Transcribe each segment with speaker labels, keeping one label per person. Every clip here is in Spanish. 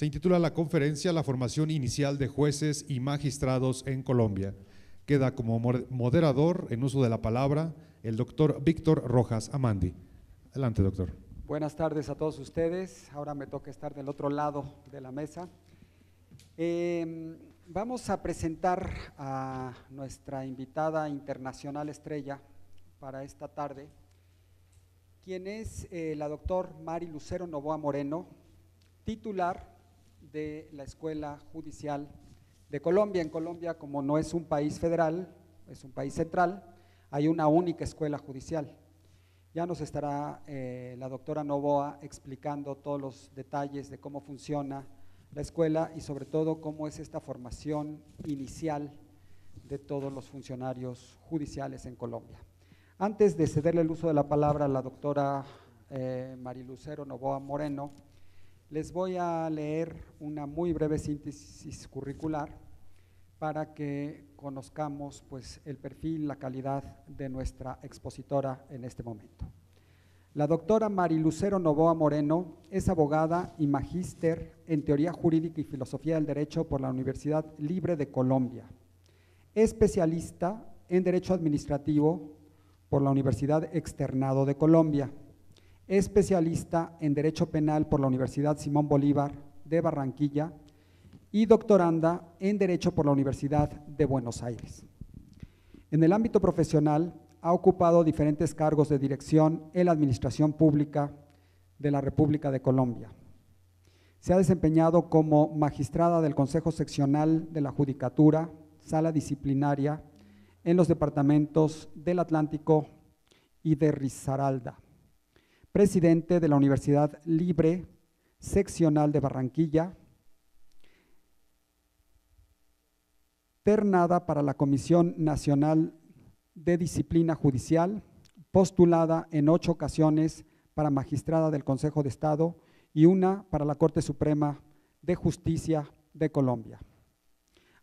Speaker 1: Se intitula la conferencia La formación inicial de jueces y magistrados en Colombia. Queda como moderador en uso de la palabra el doctor Víctor Rojas Amandi. Adelante, doctor.
Speaker 2: Buenas tardes a todos ustedes. Ahora me toca estar del otro lado de la mesa. Vamos a presentar a nuestra invitada internacional estrella para esta tarde, quien es la doctora Mari Lucero Novoa Moreno, titular de la Escuela Judicial de Colombia. En Colombia, como no es un país federal, es un país central, hay una única escuela judicial. Ya nos estará la doctora Novoa explicando todos los detalles de cómo funciona la escuela y sobre todo cómo es esta formación inicial de todos los funcionarios judiciales en Colombia. Antes de cederle el uso de la palabra a la doctora Mari Lucero Novoa Moreno, les voy a leer una muy breve síntesis curricular para que conozcamos pues, el perfil, la calidad de nuestra expositora en este momento. La doctora Mari Lucero Novoa Moreno es abogada y magíster en Teoría Jurídica y Filosofía del Derecho por la Universidad Libre de Colombia. Especialista en Derecho Administrativo por la Universidad Externado de Colombia. Especialista en Derecho Penal por la Universidad Simón Bolívar de Barranquilla y doctoranda en Derecho por la Universidad de Buenos Aires. En el ámbito profesional ha ocupado diferentes cargos de dirección en la Administración Pública de la República de Colombia. Se ha desempeñado como magistrada del Consejo Seccional de la Judicatura, Sala Disciplinaria, en los departamentos del Atlántico y de Risaralda. Presidente de la Universidad Libre Seccional de Barranquilla, ternada para la Comisión Nacional de Disciplina Judicial, postulada en 8 ocasiones para magistrada del Consejo de Estado y una para la Corte Suprema de Justicia de Colombia.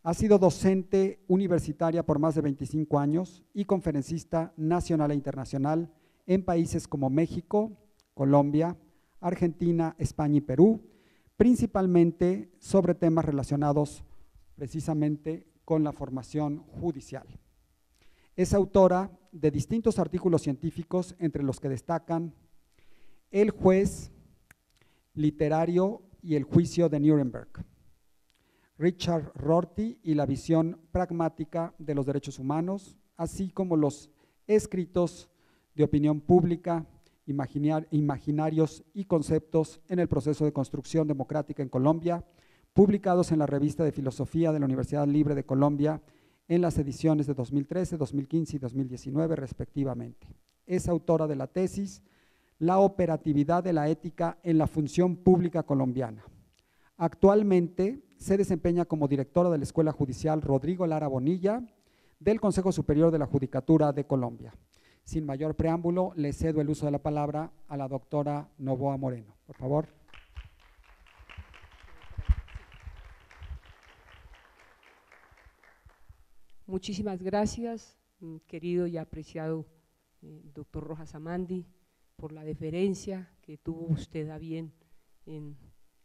Speaker 2: Ha sido docente universitaria por más de 25 años y conferencista nacional e internacional en países como México, Colombia, Argentina, España y Perú, principalmente sobre temas relacionados precisamente con la formación judicial. Es autora de distintos artículos científicos, entre los que destacan El juez literario y el juicio de Nuremberg, Richard Rorty y la visión pragmática de los derechos humanos, así como los escritos de opinión pública, imaginarios y conceptos en el proceso de construcción democrática en Colombia, publicados en la Revista de Filosofía de la Universidad Libre de Colombia en las ediciones de 2013, 2015 y 2019 respectivamente. Es autora de la tesis La operatividad de la ética en la función pública colombiana. Actualmente se desempeña como directora de la Escuela Judicial Rodrigo Lara Bonilla del Consejo Superior de la Judicatura de Colombia. Sin mayor preámbulo, le cedo el uso de la palabra a la doctora Novoa Moreno. Por favor.
Speaker 3: Muchísimas gracias, querido y apreciado doctor Rojas Amandi, por la deferencia que tuvo usted a bien en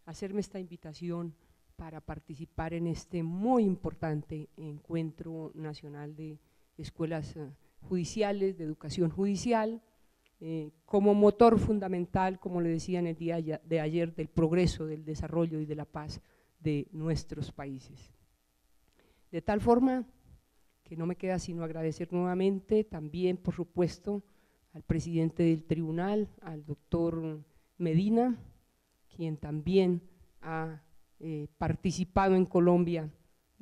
Speaker 3: hacerme esta invitación para participar en este muy importante encuentro nacional de escuelas judiciales, de educación judicial, como motor fundamental, como le decía en el día de ayer, del progreso, del desarrollo y de la paz de nuestros países. De tal forma que no me queda sino agradecer nuevamente también, por supuesto, al presidente del tribunal, al doctor Medina, quien también ha participado en Colombia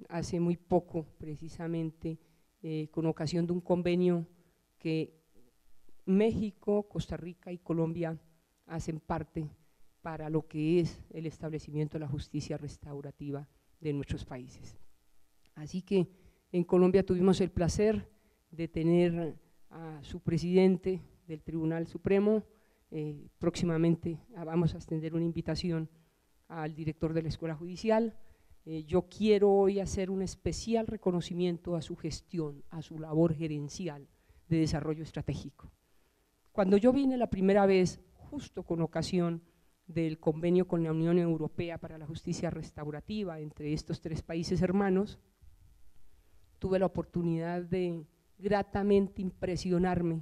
Speaker 3: hace muy poco, precisamente, con ocasión de un convenio que México, Costa Rica y Colombia hacen parte para lo que es el establecimiento de la justicia restaurativa de nuestros países. Así que en Colombia tuvimos el placer de tener a su presidente del Tribunal Supremo, próximamente vamos a extender una invitación al director de la Escuela Judicial. Yo quiero hoy hacer un especial reconocimiento a su gestión, a su labor gerencial de desarrollo estratégico. Cuando yo vine la primera vez, justo con ocasión del convenio con la Unión Europea para la Justicia Restaurativa entre estos 3 países hermanos, tuve la oportunidad de gratamente impresionarme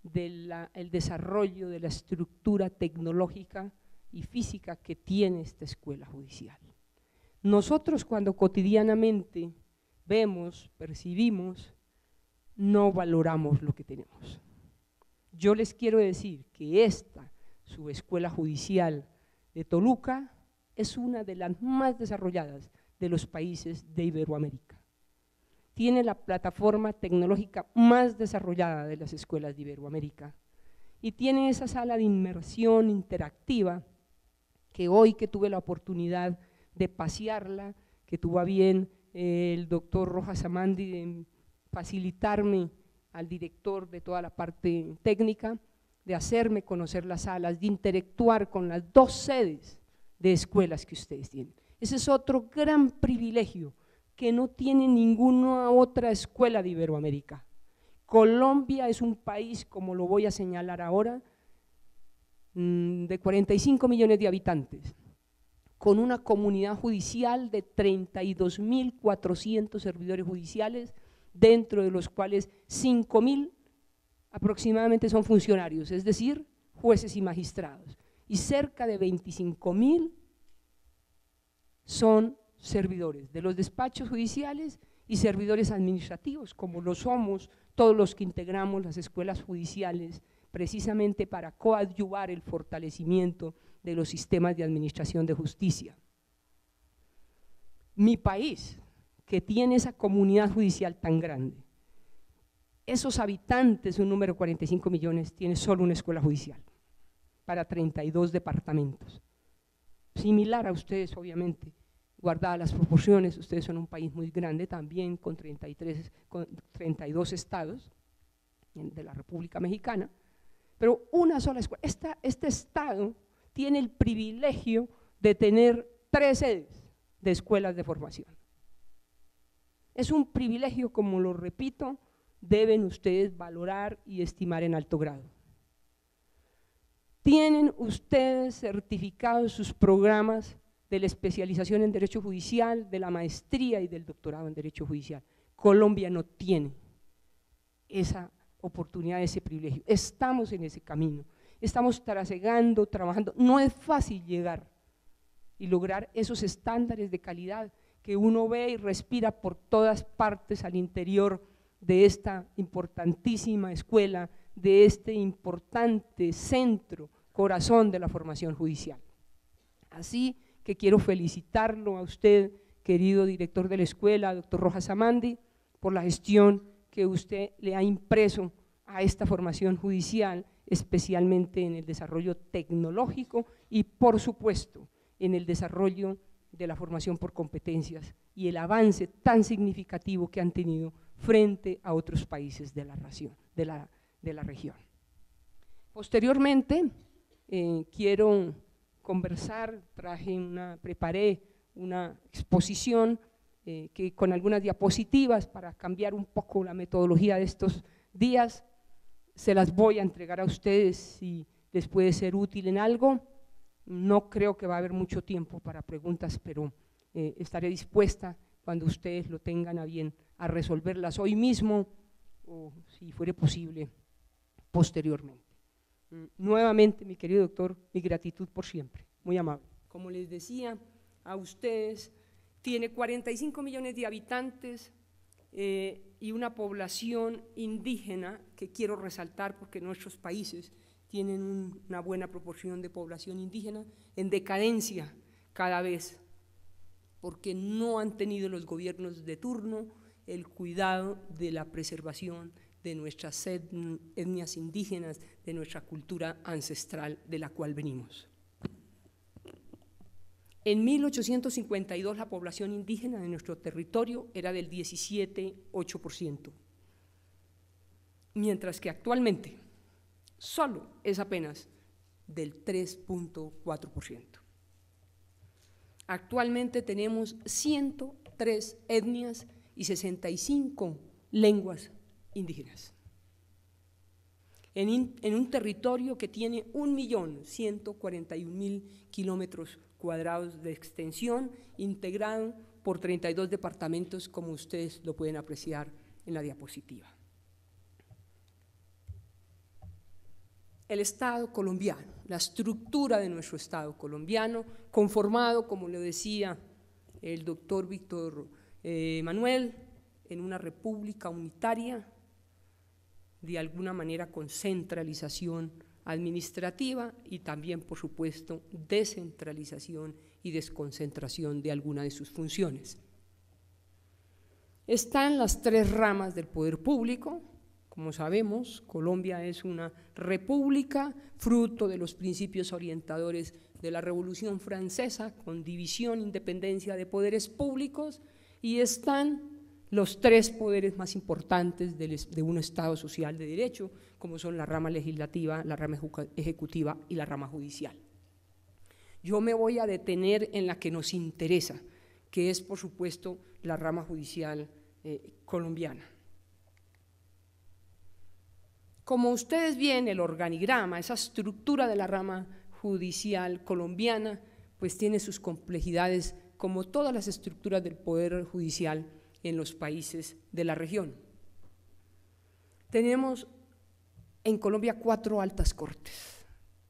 Speaker 3: del desarrollo de la estructura tecnológica y física que tiene esta escuela judicial. Nosotros, cuando cotidianamente vemos, percibimos, no valoramos lo que tenemos. Yo les quiero decir que esta, su escuela judicial de Toluca, es una de las más desarrolladas de los países de Iberoamérica. Tiene la plataforma tecnológica más desarrollada de las escuelas de Iberoamérica y tiene esa sala de inmersión interactiva que hoy que tuve la oportunidad de pasearla, que tuvo a bien el doctor Rojas Amandi de facilitarme al director de toda la parte técnica, de hacerme conocer las salas, de interactuar con las 2 sedes de escuelas que ustedes tienen. Ese es otro gran privilegio que no tiene ninguna otra escuela de Iberoamérica. Colombia es un país, como lo voy a señalar ahora, de 45 millones de habitantes, con una comunidad judicial de 32.400 servidores judiciales, dentro de los cuales 5.000 aproximadamente son funcionarios, es decir, jueces y magistrados, y cerca de 25.000 son servidores de los despachos judiciales y servidores administrativos, como lo somos todos los que integramos las escuelas judiciales, precisamente para coadyuvar el fortalecimiento de los sistemas de administración de justicia. Mi país, que tiene esa comunidad judicial tan grande, esos habitantes, un número de 45 millones, tiene solo una escuela judicial para 32 departamentos. Similar a ustedes, obviamente, guardadas las proporciones, ustedes son un país muy grande también, con 32 estados de la República Mexicana, pero una sola escuela. Este estado tiene el privilegio de tener 3 sedes de escuelas de formación. Es un privilegio, como lo repito, deben ustedes valorar y estimar en alto grado. ¿Tienen ustedes certificados sus programas de la especialización en Derecho Judicial, de la maestría y del doctorado en Derecho Judicial? Colombia no tiene esa oportunidad, ese privilegio. Estamos en ese camino, estamos trasegando, trabajando. No es fácil llegar y lograr esos estándares de calidad que uno ve y respira por todas partes al interior de esta importantísima escuela, de este importante centro, corazón de la formación judicial. Así que quiero felicitarlo a usted, querido director de la escuela, doctor Rojas Amandi, por la gestión que usted le ha impreso a esta formación judicial, especialmente en el desarrollo tecnológico y, por supuesto, en el desarrollo de la formación por competencias y el avance tan significativo que han tenido frente a otros países de la región. Posteriormente, quiero conversar, preparé una exposición que con algunas diapositivas para cambiar un poco la metodología de estos días, se las voy a entregar a ustedes si les puede ser útil en algo. No creo que va a haber mucho tiempo para preguntas, pero estaré dispuesta cuando ustedes lo tengan a bien a resolverlas hoy mismo o, si fuere posible, posteriormente. Nuevamente, mi querido doctor, mi gratitud por siempre, muy amable. Como les decía a ustedes, tiene 45 millones de habitantes y una población indígena que quiero resaltar porque nuestros países tienen una buena proporción de población indígena en decadencia cada vez, porque no han tenido los gobiernos de turno el cuidado de la preservación de nuestras etnias indígenas, de nuestra cultura ancestral de la cual venimos. En 1852 la población indígena de nuestro territorio era del 17,8%, mientras que actualmente solo es apenas del 3,4%. Actualmente tenemos 103 etnias y 65 lenguas indígenas. en un territorio que tiene 1.141.000 kilómetros cuadrados de extensión, integrado por 32 departamentos, como ustedes lo pueden apreciar en la diapositiva. El Estado colombiano, la estructura de nuestro Estado colombiano, conformado, como lo decía el doctor Víctor Manuel, en una república unitaria, de alguna manera con centralización administrativa y también, por supuesto, descentralización y desconcentración de alguna de sus funciones. Están las tres ramas del poder público. Como sabemos, Colombia es una república, fruto de los principios orientadores de la Revolución Francesa, con división, independencia de poderes públicos, y están los tres poderes más importantes de un Estado social de derecho, como son la rama legislativa, la rama ejecutiva y la rama judicial. Yo me voy a detener en la que nos interesa, que es, por supuesto, la rama judicial colombiana. Como ustedes ven, el organigrama, esa estructura de la rama judicial colombiana, pues tiene sus complejidades, como todas las estructuras del poder judicial en los países de la región. Tenemos en Colombia 4 altas cortes,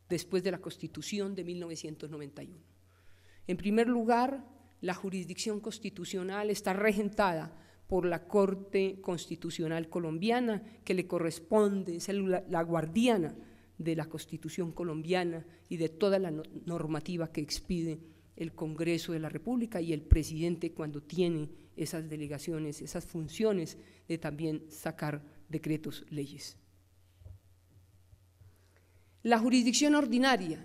Speaker 3: después de la Constitución de 1991. En primer lugar, la jurisdicción constitucional está regentada por la Corte Constitucional Colombiana, que le corresponde, es la guardiana de la Constitución colombiana y de toda la normativa que expide el Congreso de la República y el presidente cuando tiene esas delegaciones, esas funciones de también sacar decretos, leyes. La jurisdicción ordinaria,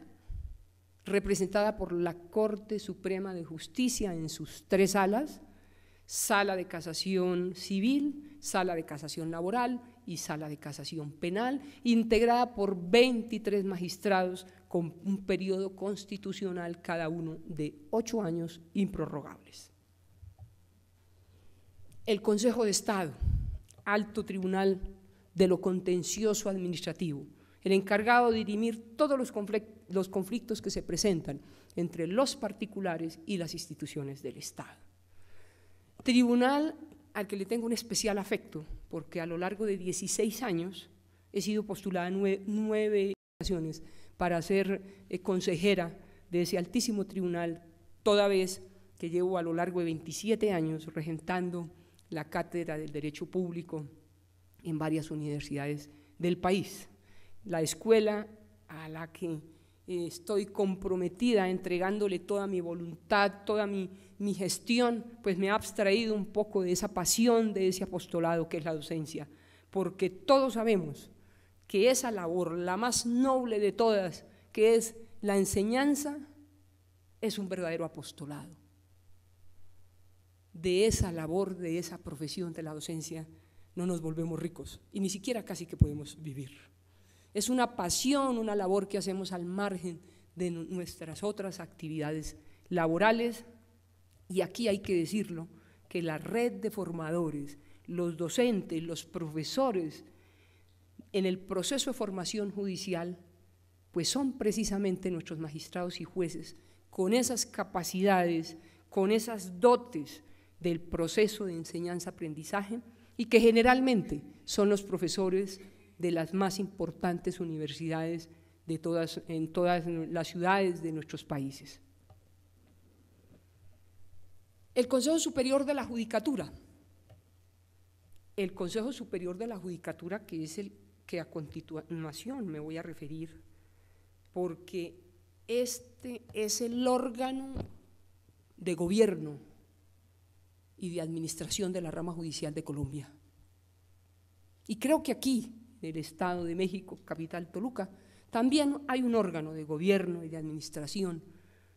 Speaker 3: representada por la Corte Suprema de Justicia en sus 3 salas, Sala de Casación Civil, Sala de Casación Laboral y Sala de Casación Penal, integrada por 23 magistrados con un periodo constitucional cada uno de 8 años improrrogables. El Consejo de Estado, alto tribunal de lo contencioso administrativo, el encargado de dirimir todos los conflictos que se presentan entre los particulares y las instituciones del Estado. Tribunal al que le tengo un especial afecto, porque a lo largo de 16 años he sido postulada en 9 ocasiones para ser consejera de ese altísimo tribunal, toda vez que llevo a lo largo de 27 años regentando la cátedra del Derecho Público en varias universidades del país. La escuela a la que estoy comprometida, entregándole toda mi voluntad, toda mi gestión, pues me ha abstraído un poco de esa pasión, de ese apostolado que es la docencia, porque todos sabemos que esa labor, la más noble de todas, que es la enseñanza, es un verdadero apostolado. De esa labor, de esa profesión de la docencia, no nos volvemos ricos y ni siquiera casi que podemos vivir. Es una pasión, una labor que hacemos al margen de nuestras otras actividades laborales, y aquí hay que decirlo, que la red de formadores, los docentes, los profesores en el proceso de formación judicial, pues son precisamente nuestros magistrados y jueces con esas capacidades, con esas dotes del proceso de enseñanza-aprendizaje, y que generalmente son los profesores de las más importantes universidades en todas las ciudades de nuestros países. El Consejo Superior de la Judicatura. El Consejo Superior de la Judicatura, que es el que a continuación me voy a referir, porque este es el órgano de gobierno y de administración de la rama judicial de Colombia. Y creo que aquí, en el Estado de México, capital Toluca, también hay un órgano de gobierno y de administración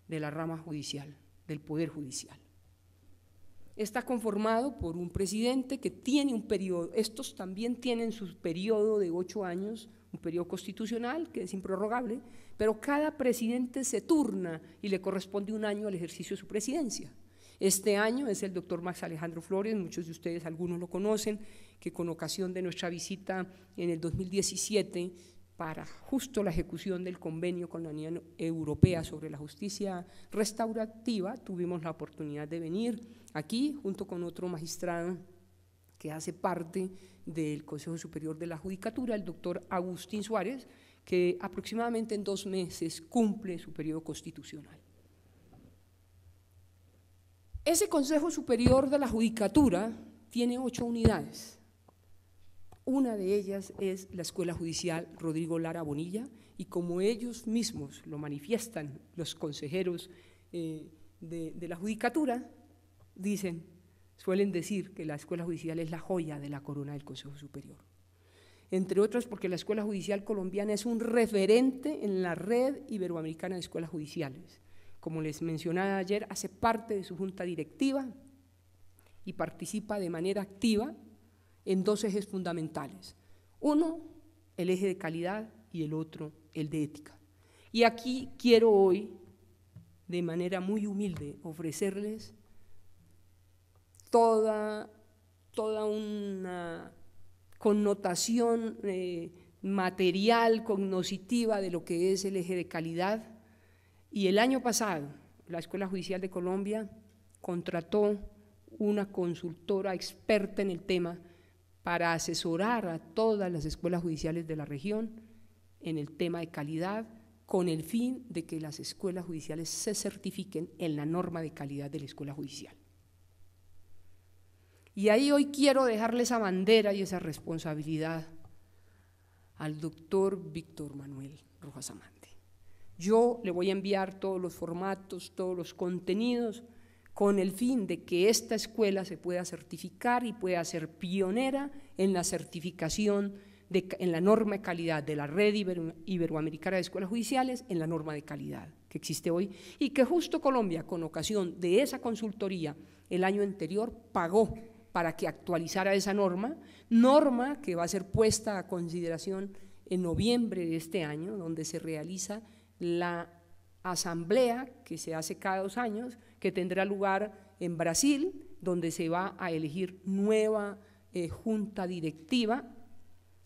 Speaker 3: de la rama judicial, del Poder Judicial. Está conformado por un presidente que tiene un periodo, estos también tienen su periodo de 8 años, un periodo constitucional que es improrrogable, pero cada presidente se turna y le corresponde un año al ejercicio de su presidencia. Este año es el doctor Max Alejandro Flores, muchos de ustedes, algunos lo conocen, que con ocasión de nuestra visita en el 2017 para justo la ejecución del convenio con la Unión Europea sobre la justicia restaurativa, tuvimos la oportunidad de venir aquí junto con otro magistrado que hace parte del Consejo Superior de la Judicatura, el doctor Agustín Suárez, que aproximadamente en 2 meses cumple su periodo constitucional. Ese Consejo Superior de la Judicatura tiene 8 unidades. Una de ellas es la Escuela Judicial Rodrigo Lara Bonilla, y como ellos mismos lo manifiestan los consejeros de la Judicatura, suelen decir que la Escuela Judicial es la joya de la corona del Consejo Superior. Entre otros porque la Escuela Judicial colombiana es un referente en la red iberoamericana de escuelas judiciales. Como les mencionaba ayer, hace parte de su junta directiva y participa de manera activa en 2 ejes fundamentales. Uno, el eje de calidad, y el otro, el de ética. Y aquí quiero hoy, de manera muy humilde, ofrecerles toda una connotación material, cognoscitiva de lo que es el eje de calidad. Y el año pasado, la Escuela Judicial de Colombia contrató una consultora experta en el tema para asesorar a todas las escuelas judiciales de la región en el tema de calidad, con el fin de que las escuelas judiciales se certifiquen en la norma de calidad de la escuela judicial. Y ahí hoy quiero dejarle esa bandera y esa responsabilidad al doctor Víctor Manuel Rojas Amandi. Yo le voy a enviar todos los formatos, todos los contenidos, con el fin de que esta escuela se pueda certificar y pueda ser pionera en la certificación, en la norma de calidad de la red iberoamericana de escuelas judiciales, en la norma de calidad que existe hoy, y que justo Colombia, con ocasión de esa consultoría el año anterior, pagó para que actualizara esa norma que va a ser puesta a consideración en noviembre de este año, donde se realiza la asamblea que se hace cada 2 años, que tendrá lugar en Brasil, donde se va a elegir nueva junta directiva,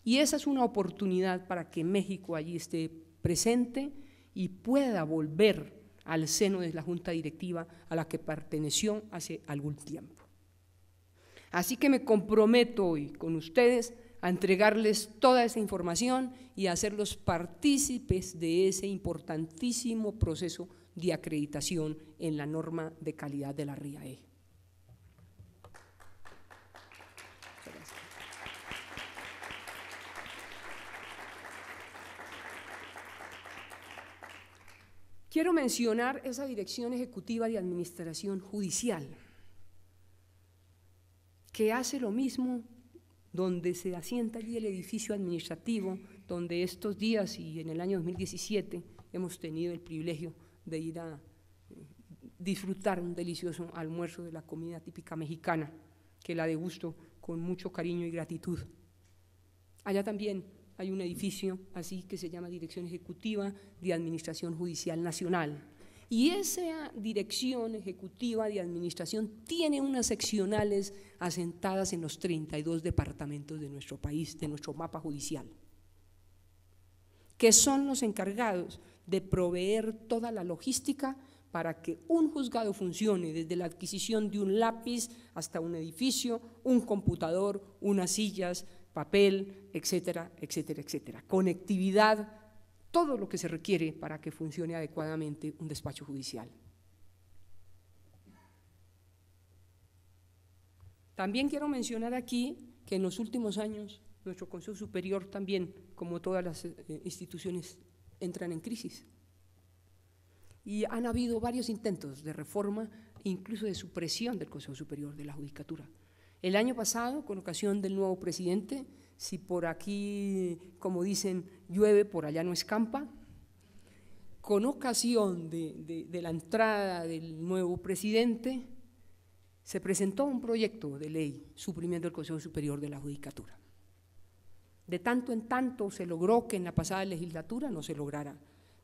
Speaker 3: y esa es una oportunidad para que México allí esté presente y pueda volver al seno de la junta directiva a la que perteneció hace algún tiempo. Así que me comprometo hoy con ustedes a entregarles toda esa información y a hacerlos partícipes de ese importantísimo proceso de acreditación en la norma de calidad de la RIAE. Quiero mencionar esa Dirección Ejecutiva de Administración Judicial, que hace lo mismo, donde se asienta allí el edificio administrativo, donde estos días y en el año 2017 hemos tenido el privilegio de ir a disfrutar un delicioso almuerzo de la comida típica mexicana, que la degusto con mucho cariño y gratitud. Allá también hay un edificio así que se llama Dirección Ejecutiva de Administración Judicial Nacional, y esa Dirección Ejecutiva de Administración tiene unas seccionales asentadas en los 32 departamentos de nuestro país, de nuestro mapa judicial, que son los encargados de proveer toda la logística para que un juzgado funcione, desde la adquisición de un lápiz hasta un edificio, un computador, unas sillas, papel, etcétera, etcétera, etcétera. Conectividad, todo lo que se requiere para que funcione adecuadamente un despacho judicial. También quiero mencionar aquí que en los últimos años nuestro Consejo Superior también, como todas las instituciones, entran en crisis. Y han habido varios intentos de reforma e incluso de supresión del Consejo Superior de la Judicatura. El año pasado, con ocasión del nuevo presidente, si por aquí, como dicen, llueve, por allá no escampa, con ocasión de la entrada del nuevo presidente, se presentó un proyecto de ley suprimiendo el Consejo Superior de la Judicatura. De tanto en tanto se logró que en la pasada legislatura no se lograra,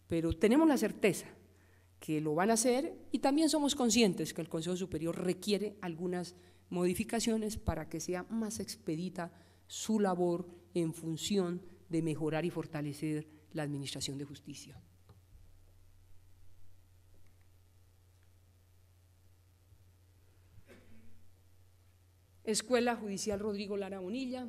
Speaker 3: pero tenemos la certeza que lo van a hacer, y también somos conscientes que el Consejo Superior requiere algunas modificaciones para que sea más expedita su labor en función de mejorar y fortalecer la administración de justicia. Escuela Judicial Rodrigo Lara Bonilla,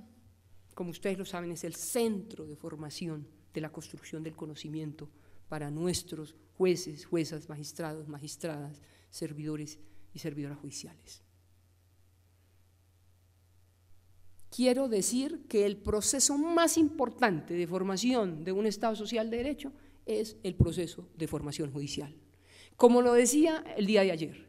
Speaker 3: como ustedes lo saben, es el centro de formación de la construcción del conocimiento para nuestros jueces, juezas, magistrados, magistradas, servidores y servidoras judiciales. Quiero decir que el proceso más importante de formación de un Estado social de derecho es el proceso de formación judicial. Como lo decía el día de ayer,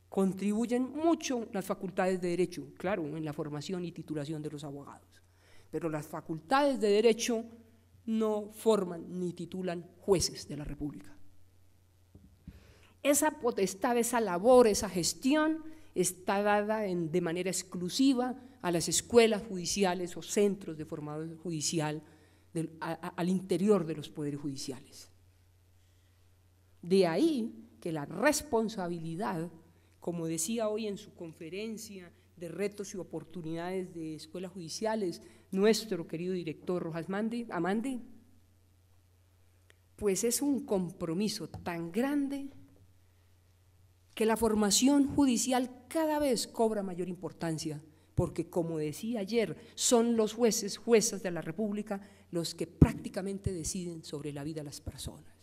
Speaker 3: contribuyen mucho las facultades de derecho, claro, en la formación y titulación de los abogados, pero las facultades de derecho no forman ni titulan jueces de la República. Esa potestad, esa labor, esa gestión está dada de manera exclusiva a las escuelas judiciales o centros de formación judicial al interior de los poderes judiciales. De ahí que la responsabilidad, como decía hoy en su conferencia de retos y oportunidades de escuelas judiciales, nuestro querido director Rojas Amandi, pues es un compromiso tan grande que la formación judicial cada vez cobra mayor importancia, porque como decía ayer, son los jueces, juezas de la República los que prácticamente deciden sobre la vida de las personas.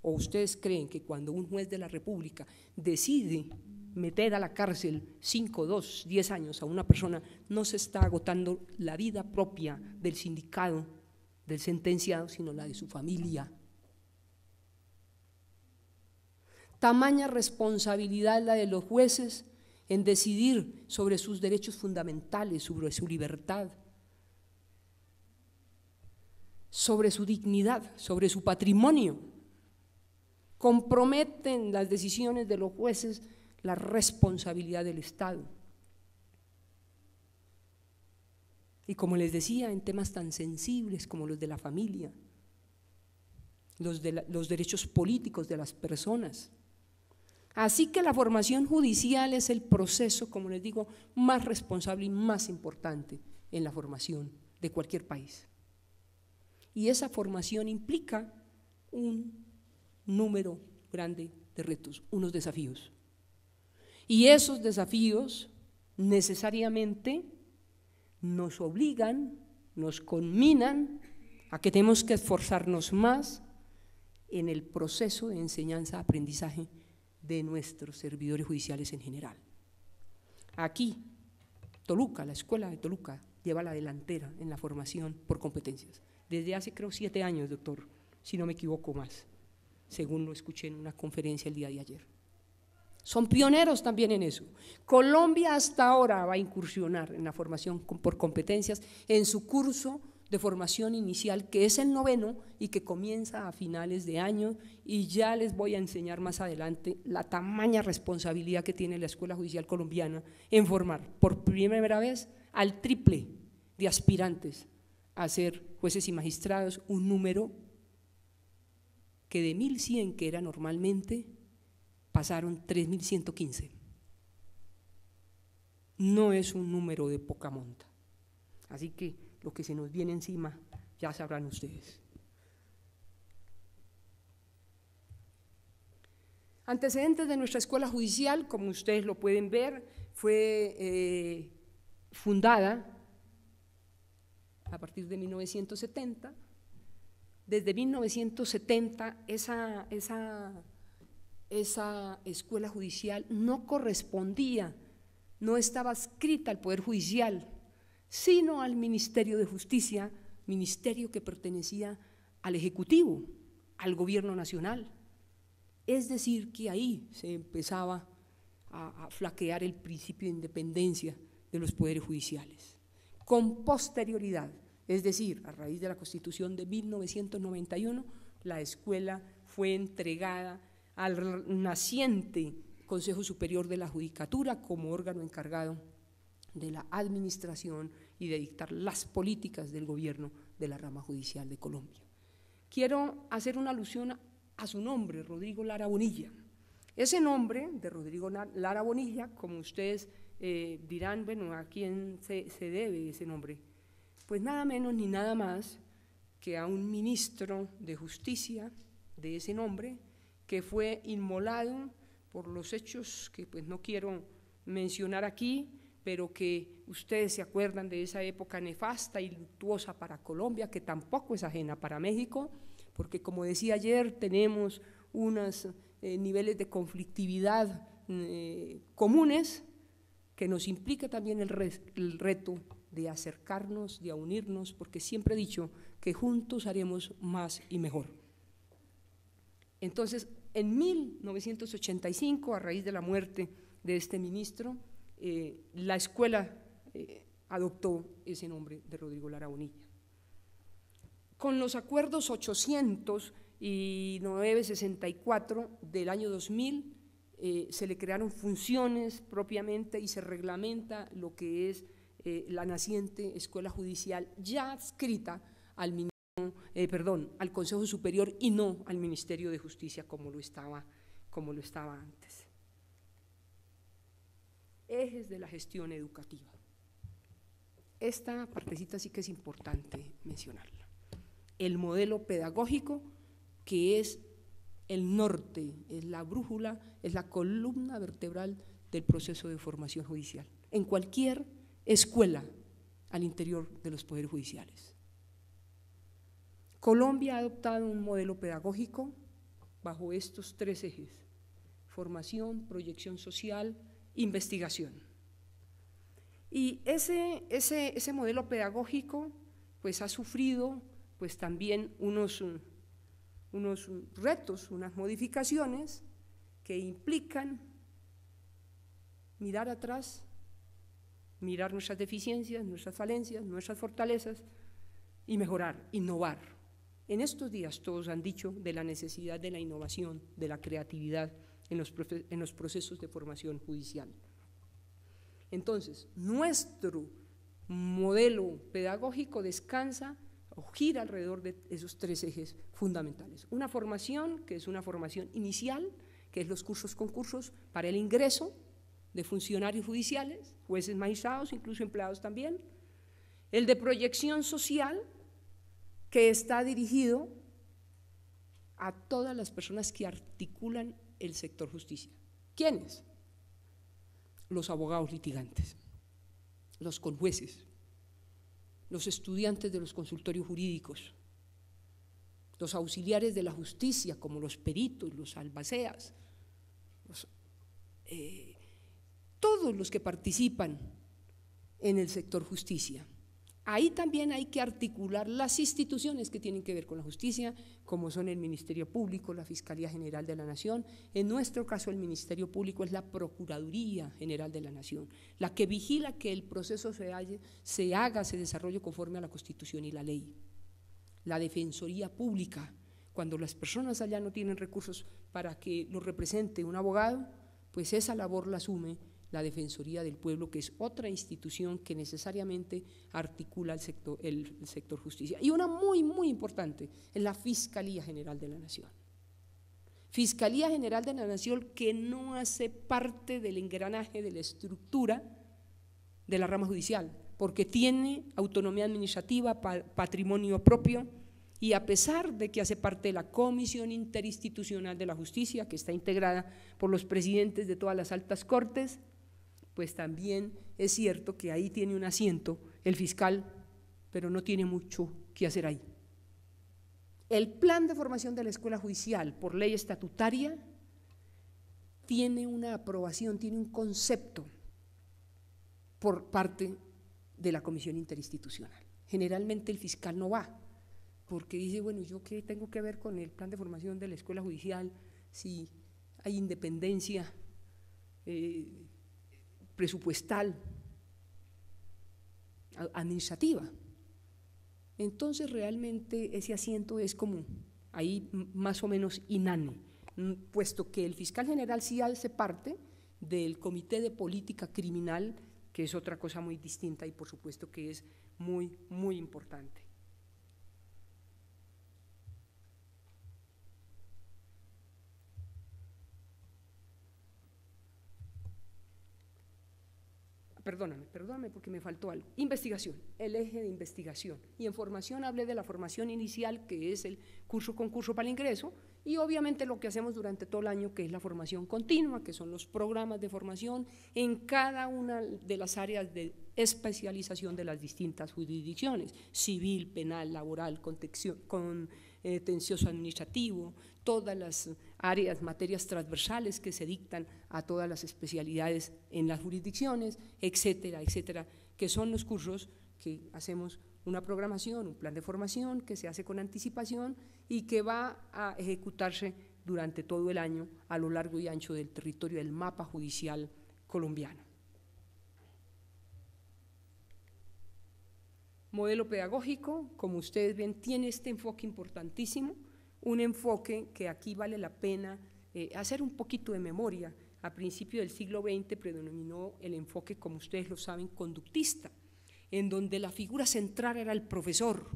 Speaker 3: ¿O ustedes creen que cuando un juez de la República decide meter a la cárcel 5, 2, 10 años a una persona, no se está agotando la vida propia del sindicado, del sentenciado, sino la de su familia? Tamaña responsabilidad la de los jueces en decidir sobre sus derechos fundamentales, sobre su libertad, sobre su dignidad, sobre su patrimonio. Comprometen las decisiones de los jueces la responsabilidad del Estado. Y como les decía, en temas tan sensibles como los de la familia, los derechos políticos de las personas. Así que la formación judicial es el proceso, como les digo, más responsable y más importante en la formación de cualquier país. Y esa formación implica un número grande de retos, unos desafíos. Y esos desafíos necesariamente nos obligan, nos conminan a que tenemos que esforzarnos más en el proceso de enseñanza-aprendizaje de nuestros servidores judiciales en general. Aquí, Toluca, la escuela de Toluca, lleva la delantera en la formación por competencias. Desde hace creo 7 años, doctor, si no me equivoco más, según lo escuché en una conferencia el día de ayer. Son pioneros también en eso. Colombia hasta ahora va a incursionar en la formación por competencias en su curso de formación inicial, que es el 9º y que comienza a finales de año, y ya les voy a enseñar más adelante la tamaña responsabilidad que tiene la Escuela Judicial Colombiana en formar por primera vez al triple de aspirantes a ser jueces y magistrados, un número que de 1.100 que era normalmente, pasaron 3.115. No es un número de poca monta. Así que lo que se nos viene encima ya sabrán ustedes. Antecedentes de nuestra escuela judicial, como ustedes lo pueden ver, fue fundada a partir de 1970. Desde 1970 esa escuela judicial no correspondía, no estaba adscrita al Poder Judicial, sino al Ministerio de Justicia, ministerio que pertenecía al Ejecutivo, al Gobierno Nacional. Es decir, que ahí se empezaba a flaquear el principio de independencia de los poderes judiciales. Con posterioridad, es decir, a raíz de la Constitución de 1991, la escuela fue entregada al naciente Consejo Superior de la Judicatura como órgano encargado de la administración y de dictar las políticas del gobierno de la rama judicial de Colombia. Quiero hacer una alusión a su nombre, Rodrigo Lara Bonilla. Ese nombre de Rodrigo Lara Bonilla, como ustedes dirán, bueno, ¿a quién se debe ese nombre? Pues nada menos ni nada más que a un ministro de Justicia de ese nombre, que fue inmolado por los hechos que pues no quiero mencionar aquí, pero que ustedes se acuerdan de esa época nefasta y luctuosa para Colombia, que tampoco es ajena para México, porque como decía ayer, tenemos unos niveles de conflictividad comunes, que nos implica también el reto de acercarnos, de unirnos, porque siempre he dicho que juntos haremos más y mejor. Entonces, en 1985, a raíz de la muerte de este ministro, la escuela adoptó ese nombre de Rodrigo Lara Bonilla. Con los acuerdos 800 y 964 del año 2000, se le crearon funciones propiamente y se reglamenta lo que es la naciente escuela judicial, ya adscrita al al Consejo Superior y no al Ministerio de Justicia como lo estaba antes. Ejes de la gestión educativa. Esta partecita sí que es importante mencionarla. El modelo pedagógico, que es el norte, es la brújula, es la columna vertebral del proceso de formación judicial, en cualquier escuela al interior de los poderes judiciales. Colombia ha adoptado un modelo pedagógico bajo estos tres ejes: formación, proyección social, investigación. Y ese modelo pedagógico pues ha sufrido pues también unos retos, unas modificaciones que implican mirar atrás, mirar nuestras deficiencias, nuestras falencias, nuestras fortalezas y mejorar, innovar. En estos días todos han dicho de la necesidad de la innovación, de la creatividad en los procesos de formación judicial. Entonces, nuestro modelo pedagógico descansa o gira alrededor de esos tres ejes fundamentales. Una formación, que es una formación inicial, que es los concursos para el ingreso de funcionarios judiciales, jueces, magistrados, incluso empleados también. El de proyección social, que está dirigido a todas las personas que articulan el sector justicia. ¿Quiénes? Los abogados litigantes, los conjueces, los estudiantes de los consultorios jurídicos, los auxiliares de la justicia como los peritos, los albaceas, todos los que participan en el sector justicia. Ahí también hay que articular las instituciones que tienen que ver con la justicia, como son el Ministerio Público, la Fiscalía General de la Nación. En nuestro caso, el Ministerio Público es la Procuraduría General de la Nación, la que vigila que el proceso se desarrolle conforme a la Constitución y la ley. La Defensoría Pública, cuando las personas allá no tienen recursos para que los represente un abogado, pues esa labor la asume la Defensoría del Pueblo, que es otra institución que necesariamente articula el sector justicia. Y una muy, muy importante es la Fiscalía General de la Nación. Fiscalía General de la Nación que no hace parte del engranaje de la estructura de la rama judicial, porque tiene autonomía administrativa, patrimonio propio, y a pesar de que hace parte de la Comisión Interinstitucional de la Justicia, que está integrada por los presidentes de todas las altas cortes, pues también es cierto que ahí tiene un asiento el fiscal, pero no tiene mucho que hacer ahí. El plan de formación de la escuela judicial por ley estatutaria tiene una aprobación, tiene un concepto por parte de la Comisión Interinstitucional. Generalmente el fiscal no va, porque dice, bueno, ¿yo qué tengo que ver con el plan de formación de la escuela judicial si hay independencia presupuestal, administrativa? Entonces realmente ese asiento es como ahí más o menos inane, puesto que el fiscal general sí hace parte del Comité de Política Criminal, que es otra cosa muy distinta y por supuesto que es muy, muy importante. perdóname porque me faltó algo. Investigación, el eje de investigación. Y en formación hablé de la formación inicial, que es el curso concurso para el ingreso, y obviamente lo que hacemos durante todo el año, que es la formación continua, que son los programas de formación en cada una de las áreas de especialización de las distintas jurisdicciones, civil, penal, laboral, contencioso administrativo, todas las áreas, materias transversales que se dictan a todas las especialidades en las jurisdicciones, etcétera, etcétera, que son los cursos que hacemos una programación, un plan de formación que se hace con anticipación y que va a ejecutarse durante todo el año a lo largo y ancho del territorio del mapa judicial colombiano. Modelo pedagógico, como ustedes ven, tiene este enfoque importantísimo, un enfoque que aquí vale la pena hacer un poquito de memoria. A principios del siglo XX predominó el enfoque, como ustedes lo saben, conductista, en donde la figura central era el profesor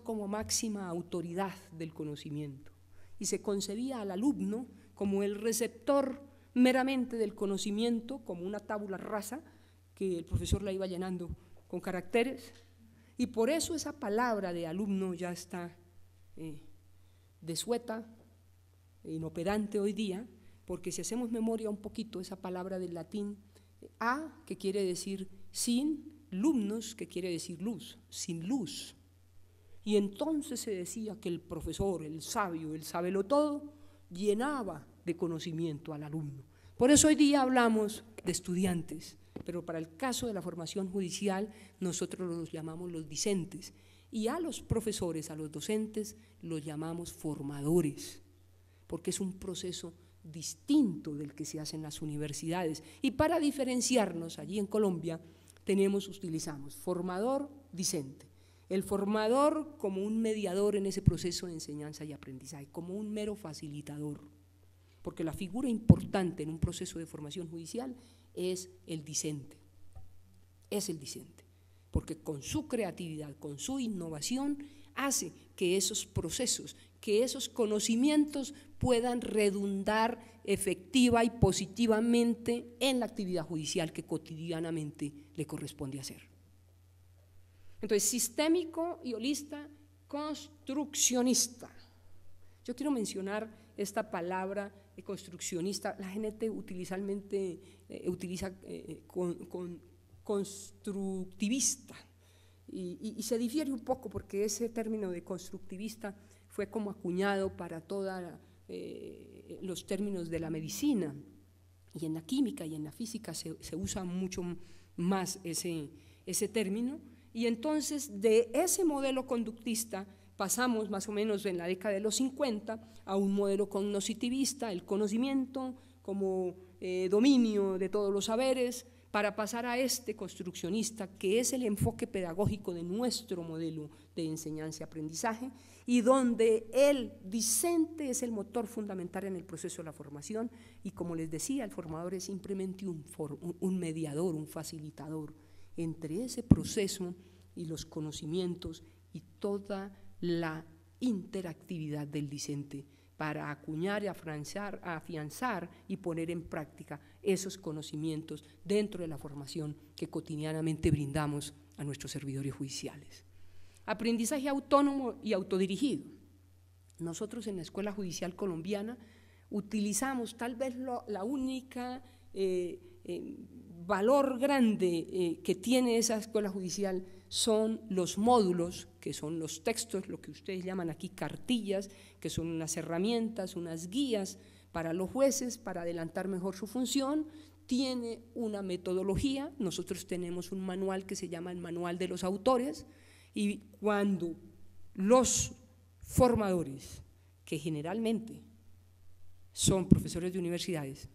Speaker 3: como máxima autoridad del conocimiento, y se concebía al alumno como el receptor meramente del conocimiento, como una tabula rasa que el profesor la iba llenando con caracteres, y por eso esa palabra de alumno ya está desueta, inoperante hoy día, porque si hacemos memoria un poquito, esa palabra del latín, a, que quiere decir sin, lumnos, que quiere decir luz, sin luz, y entonces se decía que el profesor, el sabio, el sabelotodo, llenaba de conocimiento al alumno. Por eso hoy día hablamos de estudiantes, pero para el caso de la formación judicial nosotros los llamamos los discentes, y a los profesores, a los docentes, los llamamos formadores, porque es un proceso distinto del que se hace en las universidades. Y para diferenciarnos, allí en Colombia utilizamos formador, discente. El formador como un mediador en ese proceso de enseñanza y aprendizaje, como un mero facilitador, porque la figura importante en un proceso de formación judicial es el discente, porque con su creatividad, con su innovación, hace que esos procesos, que esos conocimientos puedan redundar efectiva y positivamente en la actividad judicial que cotidianamente le corresponde hacer. Entonces, sistémico y holista, construccionista. Yo quiero mencionar esta palabra construccionista. La GNT utiliza constructivista y se difiere un poco porque ese término de constructivista fue como acuñado para todos los términos de la medicina, y en la química y en la física se usa mucho más ese término, y entonces de ese modelo conductista pasamos más o menos en la década de los 50 a un modelo cognitivista, el conocimiento como dominio de todos los saberes, para pasar a este construccionista, que es el enfoque pedagógico de nuestro modelo de enseñanza y aprendizaje, y donde el discente es el motor fundamental en el proceso de la formación, y como les decía, el formador es simplemente un mediador, un facilitador entre ese proceso y los conocimientos y toda la interactividad del discente, para acuñar y afianzar y poner en práctica esos conocimientos dentro de la formación que cotidianamente brindamos a nuestros servidores judiciales. Aprendizaje autónomo y autodirigido. Nosotros en la Escuela Judicial Colombiana utilizamos tal vez la única valor grande que tiene esa escuela judicial son los módulos, que son los textos, lo que ustedes llaman aquí cartillas, que son unas herramientas, unas guías para los jueces para adelantar mejor su función. Tiene una metodología, nosotros tenemos un manual que se llama el Manual de los Autores, y cuando los formadores, que generalmente son profesores de universidades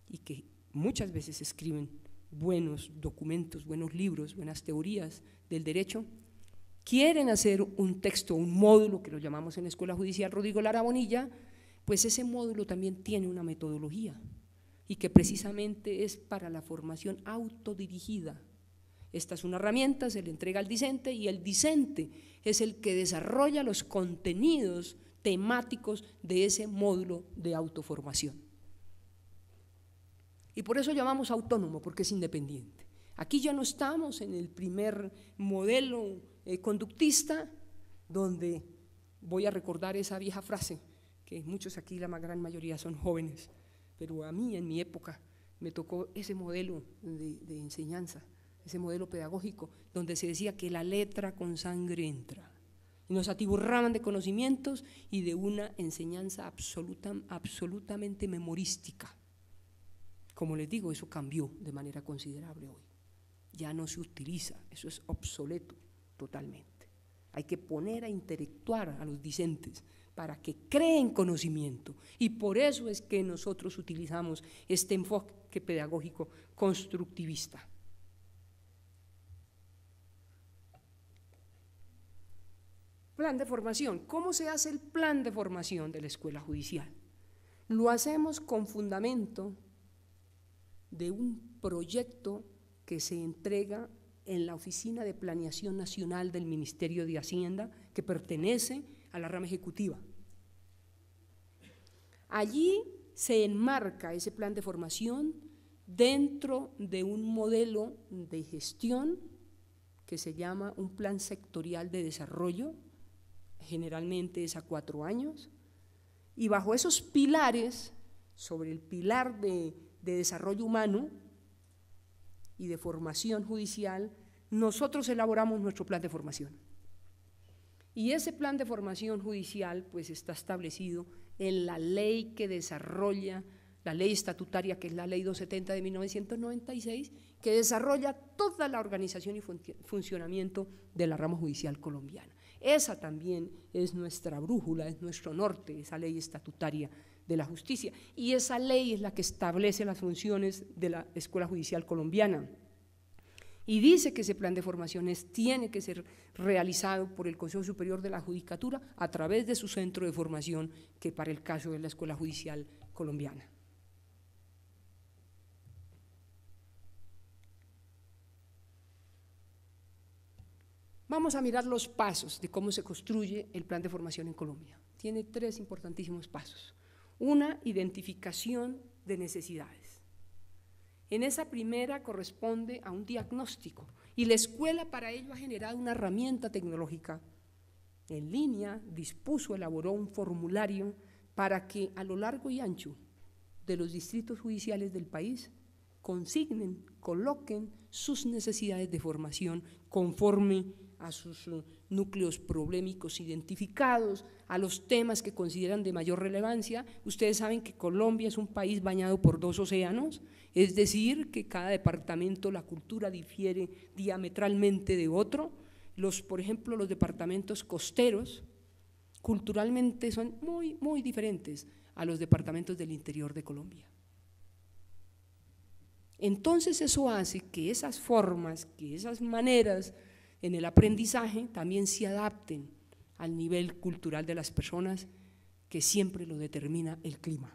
Speaker 3: y que muchas veces escriben buenos documentos, buenos libros, buenas teorías del derecho, quieren hacer un texto, un módulo que lo llamamos en la Escuela Judicial Rodrigo Lara Bonilla, pues ese módulo también tiene una metodología y que precisamente es para la formación autodirigida. Esta es una herramienta, se le entrega al discente, y el discente es el que desarrolla los contenidos temáticos de ese módulo de autoformación. Y por eso llamamos autónomo, porque es independiente. Aquí ya no estamos en el primer modelo conductista, donde voy a recordar esa vieja frase, que muchos aquí, la gran mayoría son jóvenes, pero a mí en mi época me tocó ese modelo de enseñanza, ese modelo pedagógico, donde se decía que la letra con sangre entra, y nos atiborraban de conocimientos y de una enseñanza absolutamente memorística. Como les digo, eso cambió de manera considerable hoy, ya no se utiliza, eso es obsoleto totalmente. Hay que poner a intelectuar a los discentes para que creen conocimiento, y por eso es que nosotros utilizamos este enfoque pedagógico constructivista. Plan de formación. ¿Cómo se hace el plan de formación de la Escuela Judicial? Lo hacemos con fundamento de un proyecto que se entrega en la Oficina de Planeación Nacional del Ministerio de Hacienda, que pertenece a la rama ejecutiva. Allí se enmarca ese plan de formación dentro de un modelo de gestión que se llama un plan sectorial de desarrollo, generalmente es a 4 años, y bajo esos pilares, sobre el pilar de desarrollo humano y de formación judicial, nosotros elaboramos nuestro plan de formación. Y ese plan de formación judicial pues está establecido en la ley que desarrolla, la ley estatutaria, que es la ley 270 de 1996, que desarrolla toda la organización y funcionamiento de la rama judicial colombiana. Esa también es nuestra brújula, es nuestro norte, esa ley estatutaria de la justicia, y esa ley es la que establece las funciones de la Escuela Judicial Colombiana. Y dice que ese plan de formaciones tiene que ser realizado por el Consejo Superior de la Judicatura a través de su centro de formación, que para el caso es la Escuela Judicial Colombiana. Vamos a mirar los pasos de cómo se construye el plan de formación en Colombia. Tiene 3 importantísimos pasos. Una, identificación de necesidades. En esa primera corresponde a un diagnóstico, y la escuela para ello ha generado una herramienta tecnológica en línea, elaboró un formulario para que a lo largo y ancho de los distritos judiciales del país consignen, coloquen sus necesidades de formación conforme a sus núcleos problemáticos identificados, a los temas que consideran de mayor relevancia. Ustedes saben que Colombia es un país bañado por 2 océanos, es decir, que cada departamento, la cultura difiere diametralmente de otro. Por ejemplo, los departamentos costeros culturalmente son muy diferentes a los departamentos del interior de Colombia. Entonces eso hace que esas formas, que esas maneras en el aprendizaje también se adapten al nivel cultural de las personas, que siempre lo determina el clima.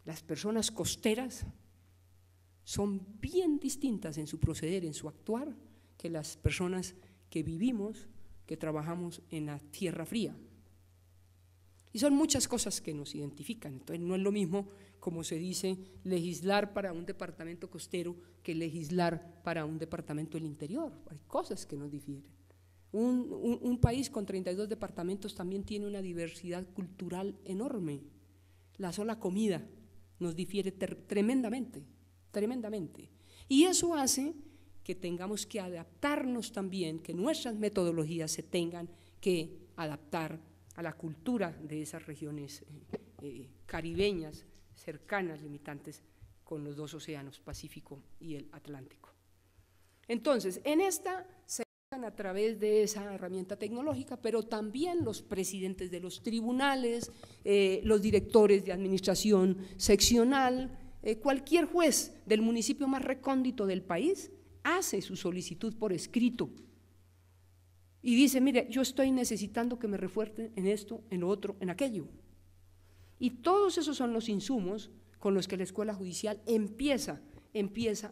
Speaker 3: Las personas costeras son bien distintas en su proceder, en su actuar, que las personas que vivimos, que trabajamos en la tierra fría. Y son muchas cosas que nos identifican. Entonces no es lo mismo, como se dice, legislar para un departamento costero que legislar para un departamento del interior. Hay cosas que nos difieren. Un país con 32 departamentos también tiene una diversidad cultural enorme. La sola comida nos difiere tremendamente. Y eso hace que tengamos que adaptarnos también, que nuestras metodologías se tengan que adaptar a la cultura de esas regiones caribeñas, cercanas, limitantes con los 2 océanos, Pacífico y el Atlántico. Entonces, en esta se a través de esa herramienta tecnológica, pero también los presidentes de los tribunales, los directores de administración seccional, cualquier juez del municipio más recóndito del país hace su solicitud por escrito y dice: mire, yo estoy necesitando que me refuercen en esto, en lo otro, en aquello. Y todos esos son los insumos con los que la Escuela Judicial empieza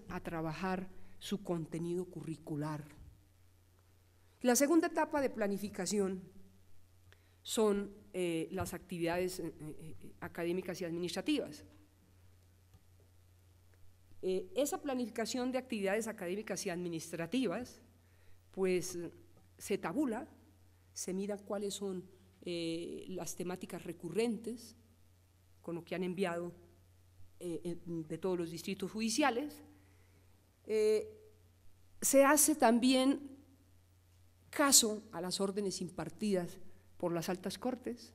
Speaker 3: a trabajar su contenido curricular. La segunda etapa de planificación son las actividades académicas y administrativas. Esa planificación de actividades académicas y administrativas, pues se tabula, se mira cuáles son las temáticas recurrentes con lo que han enviado de todos los distritos judiciales. Se hace también caso a las órdenes impartidas por las altas cortes.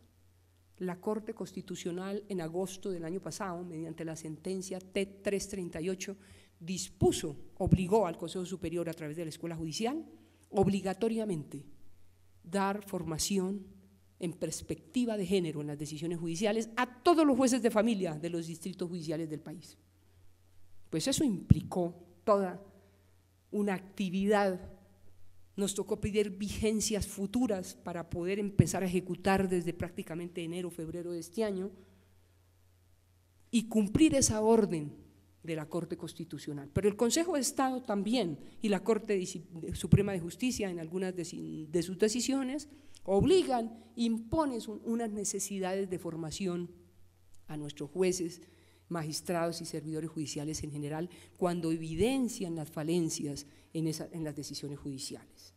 Speaker 3: La Corte Constitucional en agosto del año pasado, mediante la sentencia T-338, dispuso, obligó al Consejo Superior a través de la Escuela Judicial, obligatoriamente dar formación en perspectiva de género en las decisiones judiciales a todos los jueces de familia de los distritos judiciales del país. Pues eso implicó toda una actividad. Nos tocó pedir vigencias futuras para poder empezar a ejecutar desde prácticamente enero, febrero de este año y cumplir esa orden de la Corte Constitucional. Pero el Consejo de Estado también y la Corte Suprema de Justicia en algunas de sus decisiones obligan, imponen unas necesidades de formación a nuestros jueces, magistrados y servidores judiciales en general cuando evidencian las falencias en las decisiones judiciales.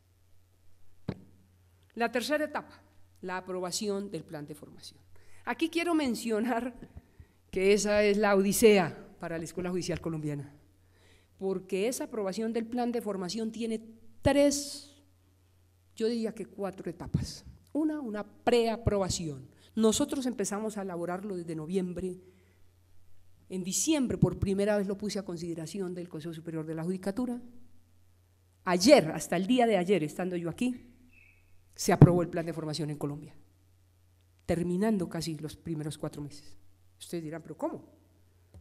Speaker 3: La tercera etapa, la aprobación del plan de formación. Aquí quiero mencionar que esa es la odisea para la Escuela Judicial Colombiana, porque esa aprobación del plan de formación tiene tres, yo diría que 4 etapas. Una preaprobación. Nosotros empezamos a elaborarlo desde noviembre. En diciembre por primera vez lo puse a consideración del Consejo Superior de la Judicatura. Ayer, hasta el día de ayer, estando yo aquí, se aprobó el plan de formación en Colombia, terminando casi los primeros 4 meses. Ustedes dirán, ¿pero cómo?